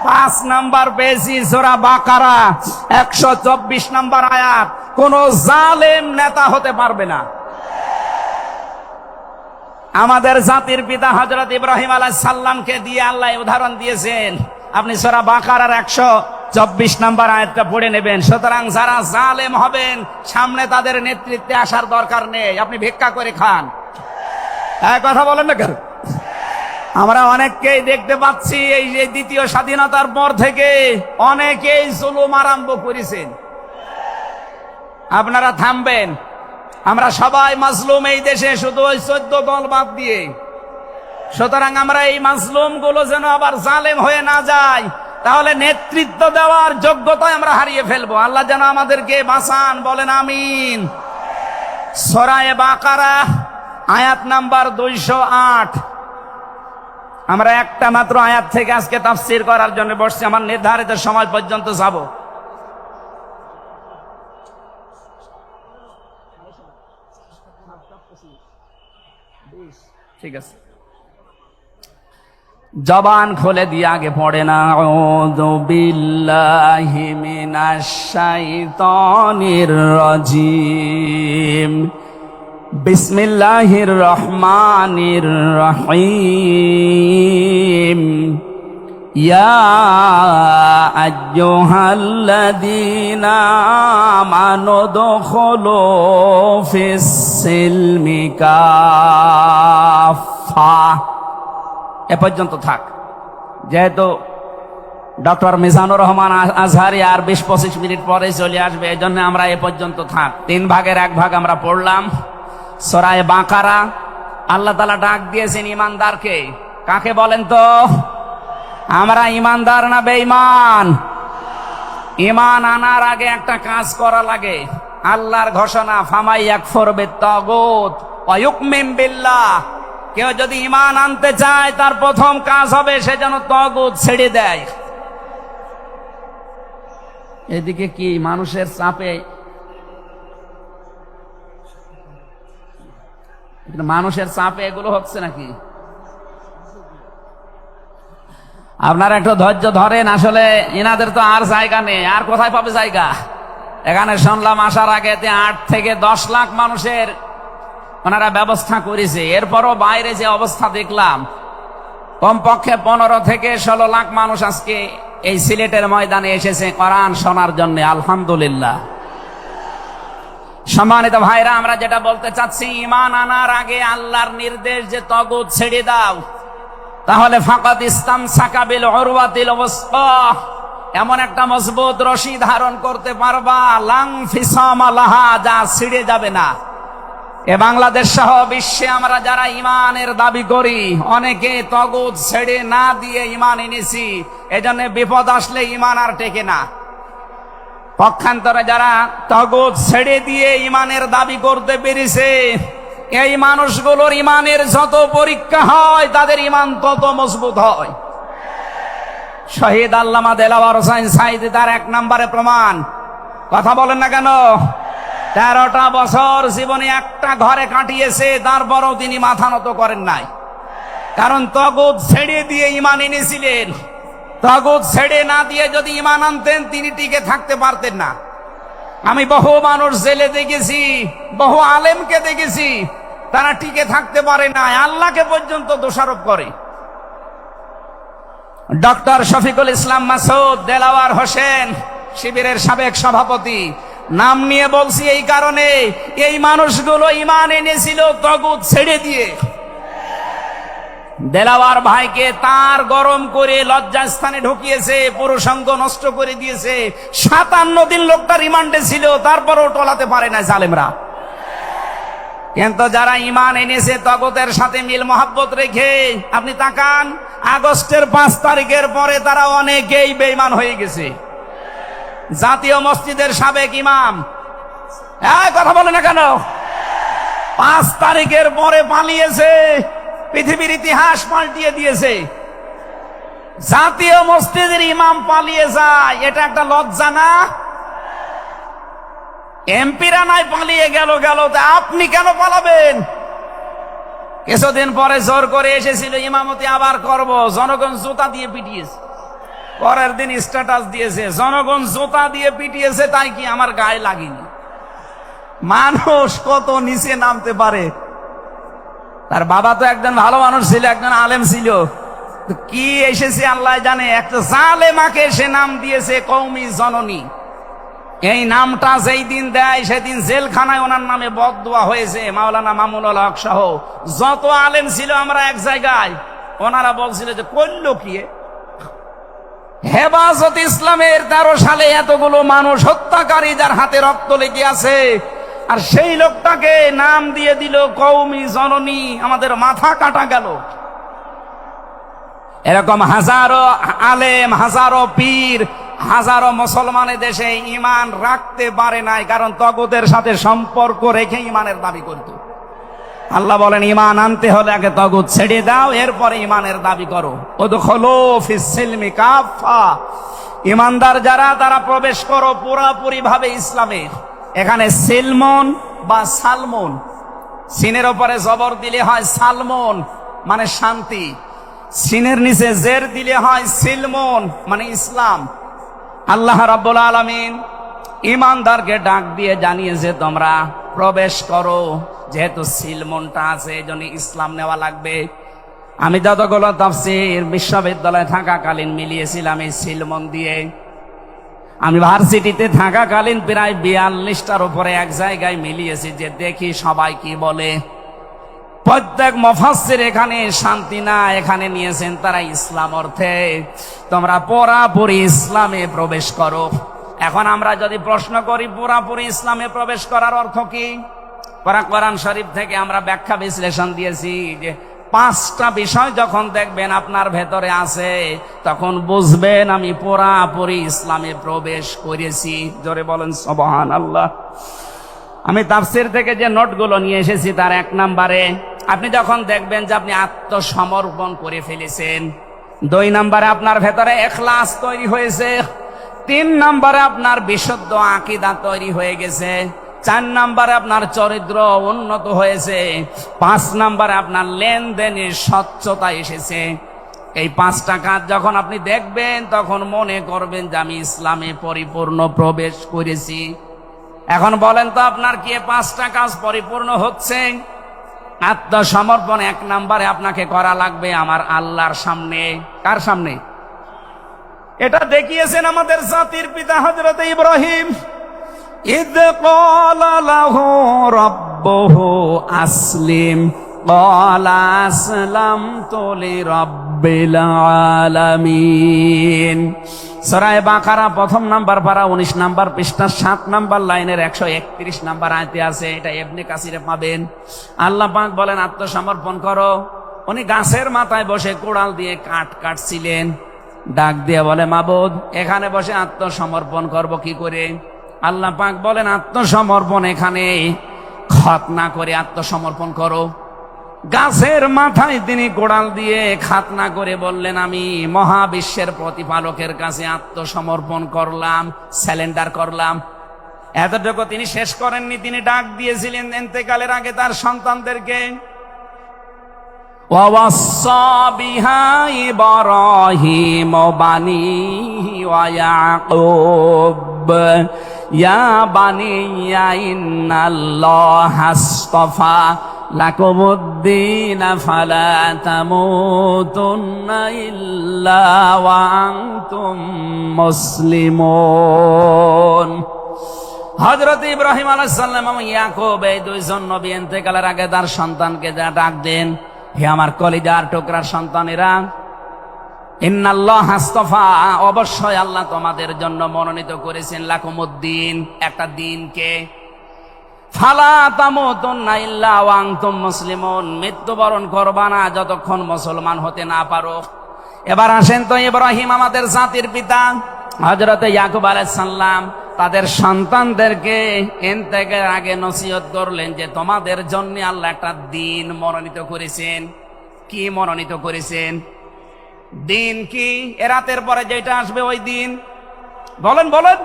Speaker 1: 5 নাম্বার পেয়েছি সূরা বাকারা 124 নম্বর আয়াত, কোন জালেম নেতা হতে পারবে না। আমাদের জাতির পিতা হযরত ইব্রাহিম আলাইহিস সালামকে দিয়ে আল্লাহ উদাহরণ দিয়েছেন। আপনি সূরা বাকারার 124 নম্বর আয়াতটা পড়ে নেবেন। সুতরাং যারা জালেম হবেন সামনে তাদের নেতৃত্বে আসার দরকার নেই, আপনি ভিক্ষা করে খান। কথা বলেন না কেন? আমরা অনেককেই দেখতে পাচ্ছি এই যে দ্বিতীয় স্বাধীনতার পর থেকে অনেকেই জুলুম আরম্ভ করেছেন। আপনারা থামবেন। আমরা সবাই মাজলুম এই দেশে, শুধু ওই 14 দল বাদ দিয়ে। সুতরাং আমরা এই মাজলুম গুলো যেন আবার জালেম হয়ে না যায়, তাহলে নেতৃত্ব দেওয়ার যোগ্যতা আমরা হারিয়ে ফেলবো। আল্লাহ যেন আমাদেরকে বাঁচান, বলেন আমিন। সূরা বাকারা আয়াত নাম্বার 208। আমরা একটা মাত্র আয়াত থেকে আজকে তাফসীর করার জন্য বসছি, আমার নির্ধারিত সময় পর্যন্ত যাব। ঠিক আছে, জবান খুলে দিয়ে আগে পড়ে না, আউযু বিল্লাহি মিনাশ শাইতানির রাজিম, বিসমিল্লাহির রহমানির রহিম, ইয়া আইয়ুহাল্লাযীনা আমানু দুখুলু ফিস সিলমি কাফা। এ পর্যন্ত থাক। যেহেতু ডক্টর মিজানুর রহমান আজহারি আর 20-25 মিনিট পরে চলে আসবে, এই জন্য আমরা এ পর্যন্ত থাক। 3 ভাগের 1 ভাগ আমরা পড়লাম। সূরা বাকারা আল্লাহ তাআলা ডাক দিয়েছেন ইমানদারকে। কাকে বলেন তো? আমরা ইমানদার না বেঈমান? ঈমান আনার আগে একটা কাজ করা লাগে। আল্লাহর ঘোষণা, ফামাই ইয়াকফুর বিত-তাগুত ওয়া ইউমিন বিল্লাহ। কেউ যদি ঈমান আনতে চায় তার প্রথম কাজ হবে সে যেন তাগুত ছেড়ে দেয়। এদিকে কি মানুষের চাপে, মানুষের চাপে এগুলো হচ্ছে নাকি? আপনারা একটু ধৈর্য ধরেন। আসলে এনাদের তো আর জায়গা নেই, আর কোথায় পাবে জায়গা? এখানে শুনলাম আসার আগে 8 থেকে 10 লাখ মানুষের ওনারা ব্যবস্থা করেছে। এরপরও বাইরে যে অবস্থা দেখলাম, কমপক্ষে 15 থেকে 16 লাখ মানুষ আজকে এই সিলেটের ময়দানে এসেছে কোরআন শোনার জন্য। আলহামদুলিল্লাহ। সম্মানিত ভাইরা, আমরা যেটা বলতে চাচ্ছি, ঈমান আনার আগে আল্লাহর নির্দেশ যে তাগুত ছেড়ে দাও, তাহলে ফাকাদ ইসতামসাকা বিল উরওয়াতিল ওয়াসকা, এমন একটা মজবুত রশি ধারণ করতে পারবা, লাং ফিসামা লাহা, যা ছিঁড়ে যাবে না। এ বাংলাদেশ সহ বিশ্বে আমরা যারা ঈমানের দাবি করি, অনেকে তাগুত ছেড়ে না দিয়ে ঈমান এনেছি। এজন্য বিপদ আসলে ঈমান আর টেকে না। পক্ষান্তরে যারা তাগুত ছেড়ে দিয়ে ঈমানের দাবি করতে পেরেছে, এই মানুষগুলোর ঈমানের যত পরীক্ষা হয় তাদের ঈমান তত মজবুত হয়। শহীদ আল্লামা দেলাওয়ার হোসাইন সাঈদী তার 1 নম্বরে প্রমাণ। কথা বলেন না কেন? 13টা বছর জীবনে একটা ঘরে কাটিয়েছে, তারপরও তিনি মাথা নত করেন নাই। কারণ তাগুত ছেড়ে দিয়ে ঈমান এনেছিলেন। তাগুত ছেড়ে না দিয়ে যদি ঈমান আনতেন তিনি টিকে থাকতে পারতেন না। আমি বহু মানুষ জেলে দেখেছি, বহু আলেমকে দেখেছি, তারা টিকে থাকতে পারে না, আল্লাহকে পর্যন্ত দোষারোপ করে। ডক্টর শফিকুল ইসলাম মাসুদ, দেলাওয়ার হোসেন শিবিরের সাবেক সভাপতি, নাম নিয়ে বলছি এই কারণে, এই মানুষগুলো ঈমান এনেছিল তাগুত ছেড়ে দিয়ে। দেলাওয়ার ভাইকে তার গরম করে লজ্জাস্থানে ঢুকিয়েছে, পুরুষাঙ্গ নষ্ট করে দিয়েছে। 57 দিন লোকটা রিমান্ডে ছিল, তারপরও টলাতে পারে না জালেমরা। কিন্তু যারা ঈমান এনেছে তাগুতের সাথে মিল মহব্বত রেখে, আপনি তাকান, আগস্টের 5 তারিখের পরে তারা অনেকেই বেঈমান হয়ে গেছে। জাতীয় মসজিদের সাবেক ইমাম, কথা বলে না কেন? 5 তারিখের পরে পালিয়েছে, পৃথিবীর ইতিহাস পাল্টিয়ে দিয়েছে। জাতীয় মসজিদের ইমাম পালিয়ে যায়, এটা একটা লজ্জা না? এমপিরা নাই পালিয়ে গেল, তা আপনি কেন পালাবেন? কিছুদিন পরে জোর করে এসেছিল ইমামতি আবার করব, জনগণ জুতা দিয়ে পিটিয়েছে। পরের দিন স্ট্যাটাস দিয়েছে, জনগণ জুতা দিয়ে পিটিয়েছে, তাই কি আমার গায়ে লাগেনি। মানুষ কত নিচে নামতে পারে। তার বাবা তো একজন ভালো মানুষ ছিল, একজন আলেম ছিল, তো কি এসেছে আল্লাহ জানে। একটা জালেমাকে সে নাম দিয়েছে কওমি জননী। এই নামটা যেই দিন দেয় সেদিন জেলখানায় ওনার নামে বদদুয়া হয়েছে। মাওলানা মামুনুল হক সহ যত আলেম ছিল আমরা এক জায়গায়, ওনারা বলছিল যে করলো কি হেফাজত ইসলামের 13 সালে এতগুলো মানুষ হত্যাকারী যার হাতে রক্ত লেগে আছে, আর সেই লোকটাকে নাম দিয়ে দিল কওমি জননী। আমাদের মাথা কাটা গেল। এরকম হাজারো আলেম, হাজারো পীর, হাজারো মুসলমানের দেশে ঈমান রাখতে পারে নাই, কারণ তগুতের সাথে সম্পর্ক রেখে ঈমানের দাবি করত। আল্লাহ বলেন ঈমান আনতে হলে আগে তগুত ছেড়ে দাও, এরপরে ঈমানের দাবি করো। উদখুলু ফিস সিলমি কাফা, ঈমানদার যারা তারা প্রবেশ করো পুরোপুরি ভাবে ইসলামের। এখানে সিলমন বা সালমন, সিনের উপরে জবর দিলে হয় সালমন মানে শান্তি, সিনের নিচে জের দিলে হয় সিলমন মানে ইসলাম। আল্লাহ রাব্বুল আলামিন ঈমানদারকে ডাক দিয়ে জানিয়েছে তোমরা প্রবেশ করো। যেহেতু সিলমনটা আছে এজন্য ইসলাম নেওয়া লাগবে। আমি যতগুলো তাফসীর বিশ্ববিদ্যালয়ে থাকাকালীন মিলিয়েছিলাম এই সিলমন দিয়ে। আমি ভার্সিটিতে থাকাকালীন প্রায় 42টার উপরে এক জায়গায় মিলিয়েছি, যে দেখি সবাই কি বলে। প্রত্যেক মুফাসসির এখানে শান্তি না, এখানে নিয়েছেন তারা ইসলাম অর্থে তোমরা পুরাপুরি ইসলামে প্রবেশ করো। এখন আমরা যদি প্রশ্ন করি পুরাপুরি ইসলামে প্রবেশ করার অর্থ কি, কোরআন শরীফ থেকে আমরা ব্যাখ্যা বিশ্লেষণ দিয়েছি যে 5টা বিষয় যখন দেখবেন আপনার ভেতরে আছে, তখন বুঝবেন আমি পুরাপুরি ইসলামে প্রবেশ করেছি। জোরে বলেন সুবহানাল্লাহ। আমি তাফসীর থেকে যে নোটগুলো নিয়ে এসেছি তার 1 নম্বরে আপনি যখন দেখবেন যে আপনি আত্মসমর্পণ করে ফেলেছেন, 2 নম্বরে আপনার ভেতরে ইখলাস তৈরি হয়েছে, 3 নম্বরে আপনার বিশুদ্ধ আকীদা তৈরি হয়ে গেছে, 4 নম্বরে আপনার চরিত্র উন্নত হয়েছে, 5 নম্বরে আপনার লেনদেনের স্বচ্ছতা এসেছে। এই 5টা কাজ যখন আপনি দেখবেন তখন মনে করবেন যে আমি ইসলামে পরিপূর্ণ প্রবেশ করেছি। এখন বলেন তো আপনার কি এই 5টা কাজ পরিপূর্ণ হচ্ছে? আত্মসমর্পণ 1 নম্বরে আপনাকে করা লাগবে আমার আল্লাহর সামনে। কার সামনে? এটা দেখিয়েছেন আমাদের জাতির পিতা হযরত ইব্রাহিম। ইদ ক্বালা লাহু রাব্বুহু আসলিম ক্বালা আসলামতু লিরাব্বিল আলামিন। সূরা বাকারা 1 নাম্বার পারা 19 নাম্বার পৃষ্ঠা 7 নাম্বার লাইনের 131 নাম্বার আয়াতে আছে। এটা ইবনে কাসিরে পাবেন। আল্লাহ পাক বলেন আত্মসমর্পণ করো। উনি গাছের মাথায় বসে কোড়াল দিয়ে কাঠ কাটছিলেন, ডাক দিয়ে বলে মাবুদ এখানে বসে আত্মসমর্পণ করব কি করে? আল্লাহ পাক বলেন আত্মসমর্পণ এখানে খতনা করে আত্মসমর্পণ করো। গাছের মাথায় তিনি কোড়াল দিয়ে খাতনা করে বললেন আমি মহাবিশ্বের প্রতিপালকের কাছে আত্মসমর্পণ করলাম, স্যালেন্ডার করলাম। এতটুকু তিনি শেষ করেননি, তিনি ডাক দিয়েছিলেন ইন্তেকালের আগে তার সন্তানদেরকে, ওয়াসাসা বিহা ইব্রাহিম বানিহি ওয়া ইয়াকুব ইয়া বানিয়া ইন্নাল্লাহা আসতাফা লাকুমুদ্দিন ফালা তামুতুন্না ইল্লা ওয়া আনতুম মুসলিমুন। হযরত ইব্রাহিম আলাইহিস সালাম এবং ইয়াকুব এই 2 জন নবী ইন্তেকালের আগে তার সন্তানকে যা ডাক দেন, হে আমার কলিজার টুকরার সন্তানেরা, ইন্নাল্লাহা আসতাফা, অবশ্যই আল্লাহ তোমাদের জন্য মনোনীত করেছেন লাকুমুদ্দিন, একটা দিনকে, ফালা তামুতুন্না ইল্লা ওয়া আনতুম মুসলিমুন, মৃত্যুবরণ করবা না যতক্ষণ মুসলমান হতে না পারো। এবার আসেন তো ইব্রাহিম আমাদের জাতির পিতা, হযরত ইয়াকুব আলাইহিস সালাম তাদের সন্তানদেরকে ইন্তেকালের আগে নসিহত করলেন যে তোমাদের জন্য আল্লাহ একটা দিন মনোনীত করেছেন। কি মনোনীত করেছেন? দিন কি? এ রাতের পরে যেটা আসবে ওই দিন। বলেন বলেন।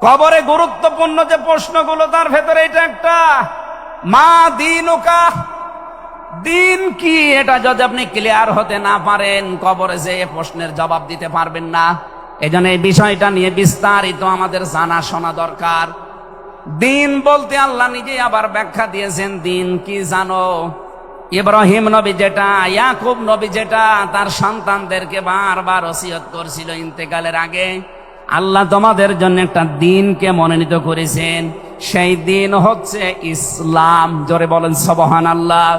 Speaker 1: কবরে গুরুত্বপূর্ণ যে প্রশ্নগুলো তার ভেতরে এটা একটা, মা দীনুকা, দিন কি? এটা যদি আপনি ক্লিয়ার হতে না পারেন, কবরে যে প্রশ্নের জবাব দিতে পারবেন না। এজন্য এই বিষয়টা নিয়ে বিস্তারিত আমাদের জানা শোনা দরকার। দিন বলতে আল্লাহ নিজে আবার ব্যাখ্যা দিয়েছেন। দিন কি জানো? ইব্রাহিম নবী যেটা, ইয়াকুব নবী যেটা তার সন্তানদেরকে বারবার ওসিয়ত করছিল ইন্তেকালের আগে, আল্লাহ তোমাদের জন্য একটা দিনকে মনোনীত করেছেন। সেই দিন হচ্ছে ইসলাম। জোরে বলেন সুবহানাল্লাহ।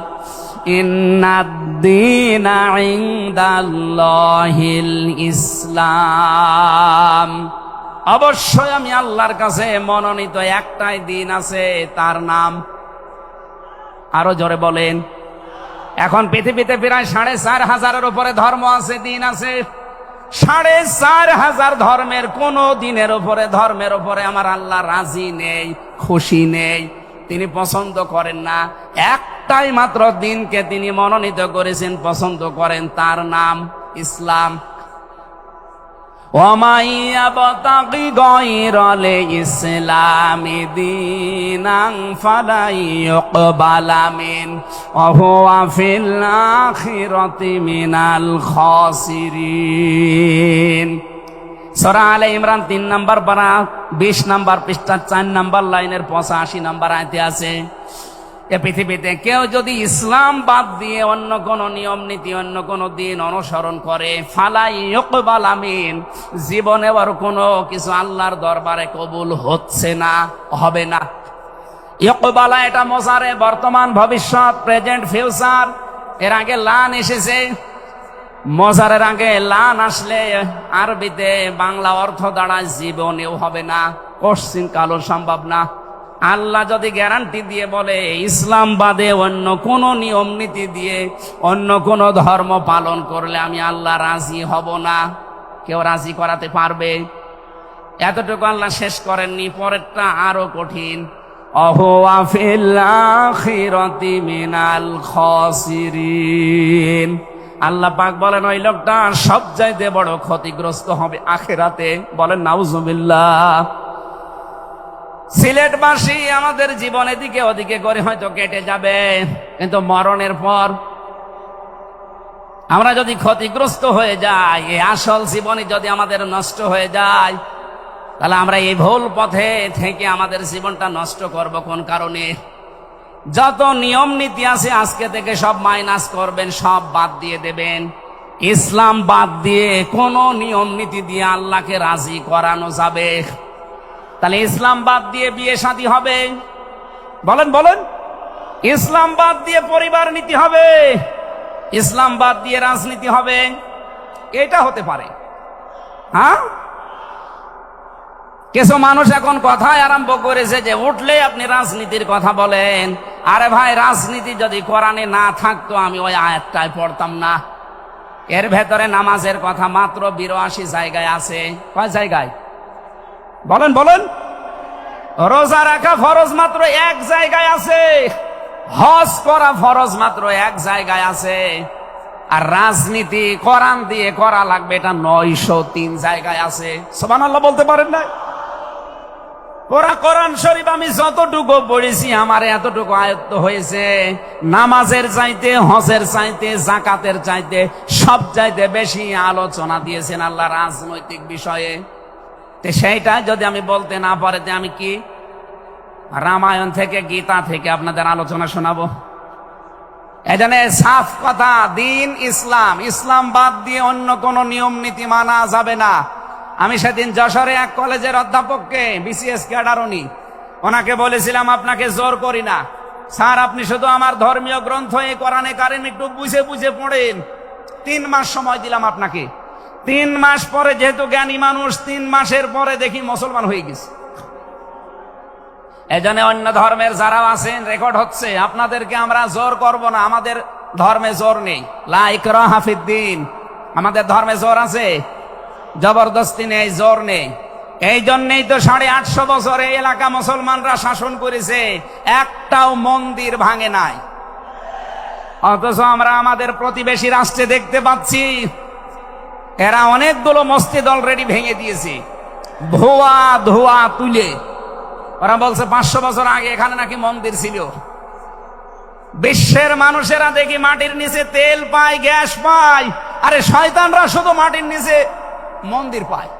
Speaker 1: ইন্নাদ-দীনা ইনদাল্লাহিল ইসলাম। অবশ্যই আমি আল্লাহর কাছে মনোনীত একটাই দিন আছে, তার নাম, আরো জোরে বলেন। এখন পৃথিবীতে প্রায় 4,500-এর উপরে ধর্ম আছে, দিন আছে। 4,500 ধর্মের কোন দিনের উপরে, ধর্মের উপরে আমার আল্লাহ রাজি নেই, খুশি নেই, তিনি পছন্দ করেন না। একটাই মাত্র দিনকে তিনি মনোনীত করেছেন, পছন্দ করেন, তার নাম ইসলাম। وَمَن يَبْتَغِ غَيْرَ الْإِسْلَامِ دِينًا فَلَن يُقْبَلَ مِنْهُ وَهُوَ فِي الْآخِرَةِ مِنَ الْخَاسِرِينَ। সূরা আলে ইমরান 3 নম্বর পারা 20 নম্বর পৃষ্ঠা 4 নম্বর লাইনের 85 নম্বর আয়াতে আছে, এ পৃথিবীতে কেউ যদি ইসলাম বাদ দিয়ে অন্য কোন নিয়ম নীতি, অন্য কোন দিন অনুসরণ করে, ফালাই ইউকবাল মিন, জীবনে আর কোনো কিছু আল্লাহর দরবারে কবুল হচ্ছে না, হবে না। ইউকবালা এটা মোজারে, বর্তমান, ভবিষ্যৎ, প্রেজেন্ট, ফিউচার। এর আগে লান এসেছে। মোজারের আগে লান আসলে আরবিতে বাংলা অর্থ দাঁড়ায় জীবনেও হবে না, কোশ্চিন কালো সম্ভব না। আল্লাহ যদি গ্যারান্টি দিয়ে বলে ইসলাম বাদে অন্য কোন নিয়ম নীতি দিয়ে অন্য কোন ধর্ম পালন করলে আমি আল্লাহ রাজি হব না, কেউ রাজি করাতে পারবে? এতটুকু আল্লাহ শেষ করেননি, পরেরটা আরো কঠিন। অহুয়া ফিল আখিরাতি মিনাল খাসিরিন। আল্লাহ পাক বলেন ওই লোকটা সবচাইতে বড় ক্ষতিগ্রস্ত হবে আখিরাতে। বলেন নাউজুবিল্লাহ। সিলেটবাসী আমাদের জীবন এদিকে ওদিকে করে হয়তো কেটে যাবে, কিন্তু মরণের পর আমরা যদি ক্ষতিগ্রস্ত হয়ে যাই, এই আসল জীবনে যদি আমাদের নষ্ট হয়ে যায়, তাহলে আমরা এই ভুল পথে থেকে আমাদের জীবনটা নষ্ট করব কোন কারণে? যত নিয়ম নীতি আছে আজকে থেকে সব মাইনাস করবেন, সব বাদ দিয়ে দেবেন। ইসলাম বাদ দিয়ে কোন নিয়ম নীতি দিয়ে আল্লাহকে রাজি করানো যাবে? তাহলে ইসলাম বাদ দিয়ে বিয়ে শাদী হবে? বলেন বলেন। ইসলাম বাদ দিয়ে পরিবার নীতি হবে? ইসলাম বাদ দিয়ে রাজনীতি হবে? এটা হতে পারে। হ্যাঁ, কিছু মানুষ এখন কথাই আরম্ভ করেছে যে উঠলে আপনি রাজনীতির কথা বলেন। আরে ভাই, রাজনীতি যদি কোরআনে না থাকতো আমি ওই আয়াতটাই পড়তাম না। এর ভেতরে নামাজের কথা মাত্র 82 জায়গায় আছে। কয় জায়গায়? বলেন বলেন। রোজা রাখা ফরজ মাত্র 1 জায়গায় আছে। হজ করা ফরজ মাত্র 1 জায়গায় আছে। আর রাজনীতি কোরআন দিয়ে করা লাগবে এটা 903 জায়গায় আছে। সুবহানাল্লাহ বলতে পারেন না? কোরআন শরীফ আমি যতটুকু পড়েছি আমার এতটুকু আয়ত্ত হয়েছে। নামাজের চাইতে, হজের চাইতে, যাকাতের চাইতে সব চাইতে বেশি আলোচনা দিয়েছেন আল্লাহ রাজনৈতিক বিষয়ে। সেইটা যদি আমি বলতে না পারে, আমি কি রামায়ণ থেকে, গীতা থেকে আপনাদের আলোচনা শোনাবো? এখানে সাফ কথা, দিন ইসলাম, ইসলাম বাদ দিয়ে অন্য কোন নিয়ম নীতি মানা যাবে না। আমি সেদিন যশোরে এক কলেজের অধ্যাপককে, বিসিএস ক্যাডার উনি, ওনাকে বলেছিলাম আপনাকে জোর করি না স্যার, আপনি শুধু আমার ধর্মীয় গ্রন্থ এই কোরআনে কারিম একটু বুঝে বুঝে পড়েন। 3 মাস সময় দিলাম আপনাকে। 3 মাস পরে, যেহেতু জ্ঞানী মানুষ, 3 মাসের পরে দেখি মুসলমান হয়ে গেছে। এজন্য অন্য ধর্মের যারা আছেন, রেকর্ড হচ্ছে, আপনাদেরকে আমরা জোর করব না। আমাদের ধর্মে জোর নেই, লা ইকরাহা ফিদ্দিন। আমাদের ধর্মে জোর আছে, জবরদস্তি নেই, জোর নেই। এই জন্যই তো 850 বছর এই এলাকা মুসলমানরা শাসন করেছে, একটাও মন্দির ভাঙে নাই। অথচ আমরা আমাদের প্রতিবেশী রাষ্ট্রে দেখতে পাচ্ছি এরা অনেকগুলো মসজিদ অলরেডি ভেঙে দিয়েছে, ধোয়া ধোয়া তুলে। ওরা বলছে 500 বছর আগে এখানে নাকি মন্দির ছিল। বিশ্বের মানুষেরা দেখি মাটির নিচে তেল পায়, গ্যাস পায়, আরে শয়তানরা শুধু মাটির নিচে মন্দির পায়।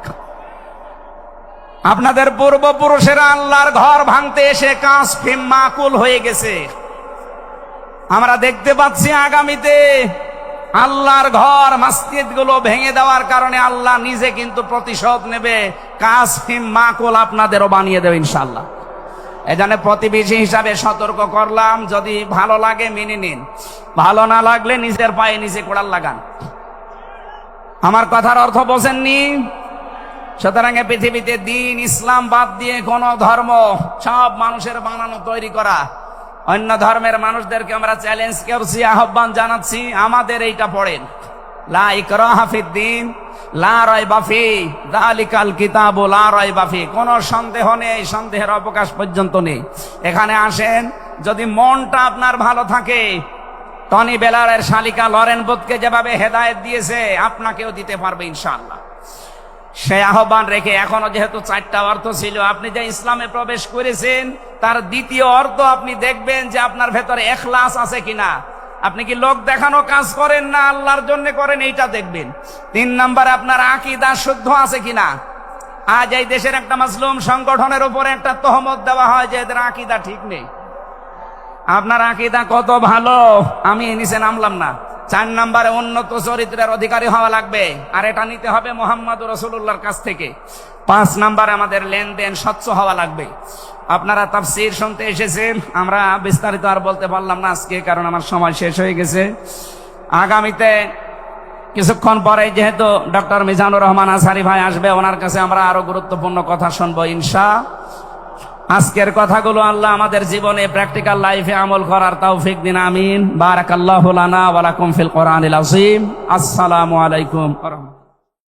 Speaker 1: আপনাদের পূর্বপুরুষেরা আল্লাহর ঘর ভাঙতে এসে কাসফিম মাকুল হয়ে গেছে। আমরা দেখতে পাচ্ছি আগামীতে আল্লাহর ঘর মসজিদগুলো ভেঙে দেওয়ার কারণে আল্লাহ নিজে কিন্তু প্রতিশোধ নেবে। কাসফিম মাকুল আপনাদেরও বানিয়ে দেবে ইনশাআল্লাহ। এজন্য প্রতিবেশী হিসাবে সতর্ক করলাম, যদি ভালো লাগে মেনে নিন, ভালো না লাগলে নিজের পায়ে নিজে কোড়াল লাগান। আমার কথার অর্থ বোঝেননি? সুতরাং পৃথিবীতে দিন ইসলাম বাদ দিয়ে কোন ধর্ম সব মানুষের বানানো তৈরি করা, অন্য ধর্মের মানুষদেরকে আমরা চ্যালেঞ্জ করছি, আহ্বান জানাচ্ছি, আমাদের এইটা পড়েন, লা ইকরাহা ফিদ্দিন লা রাইবা ফি যালিকাল কিতাবু লা রাইবা ফি। কোনো সন্দেহ নেই, সন্দেহের অবকাশ পর্যন্ত নেই। এখানে আসেন, যদি মনটা আপনার ভালো থাকে, টনি বেলারের শালিকা লরেন বুথকে যেভাবে হেদায়েত দিয়েছে আপনাকেও দিতে পারবে ইনশাআল্লাহ। সেই আহ্বান রেখে এখনো যেহেতু 4টা অর্থ ছিল, আপনি যে ইসলামে প্রবেশ করেছেন তার দ্বিতীয় অর্থ আপনি দেখবেন যে আপনার ভেতরে ইখলাস আছে কিনা। আপনি কি লোক দেখানো কাজ করেন না আল্লাহর জন্য করেন, এইটা দেখবেন। 3 নম্বরে আপনার আকীদা শুদ্ধ আছে কিনা। আজ এই দেশের একটা মাসলুম সংগঠনের উপরে একটা তহমত দেওয়া হয় যে এদের আকীদা ঠিক নেই। আপনার আকীদা কত ভালো, আমি নিচে নামলাম না। 4 নম্বরে উন্নত চরিত্রের অধিকারী হওয়া লাগবে, আর এটা নিতে হবে মুহাম্মদুর রাসূলুল্লাহর কাছ থেকে। 5 নম্বরে আমাদের লেনদেন স্বচ্ছ হওয়া লাগবে। আপনারা তাফসীর শুনতে এসেছেন, আমরা বিস্তারিত আর বলতে পারলাম না আজকে, কারণ আমার সময় শেষ হয়ে গেছে। আগামীতে কিছুক্ষণ পরে যেহেতু ডক্টর মিজানুর রহমান আজহারী ভাই আসবে, ওনার কাছে আমরা আরো গুরুত্বপূর্ণ কথা শুনবো ইনশাআল্লাহ। আজকের কথাগুলো আল্লাহ আমাদের জীবনে প্র্যাকটিক্যাল লাইফে আমল করার তৌফিক দিন, আমিন। বারাকাল্লাহু লানা ওয়া লাকুম ফিল কোরআনিল আযীম। আসসালামু আলাইকুম ওয়া রাহমাতুল্লাহ।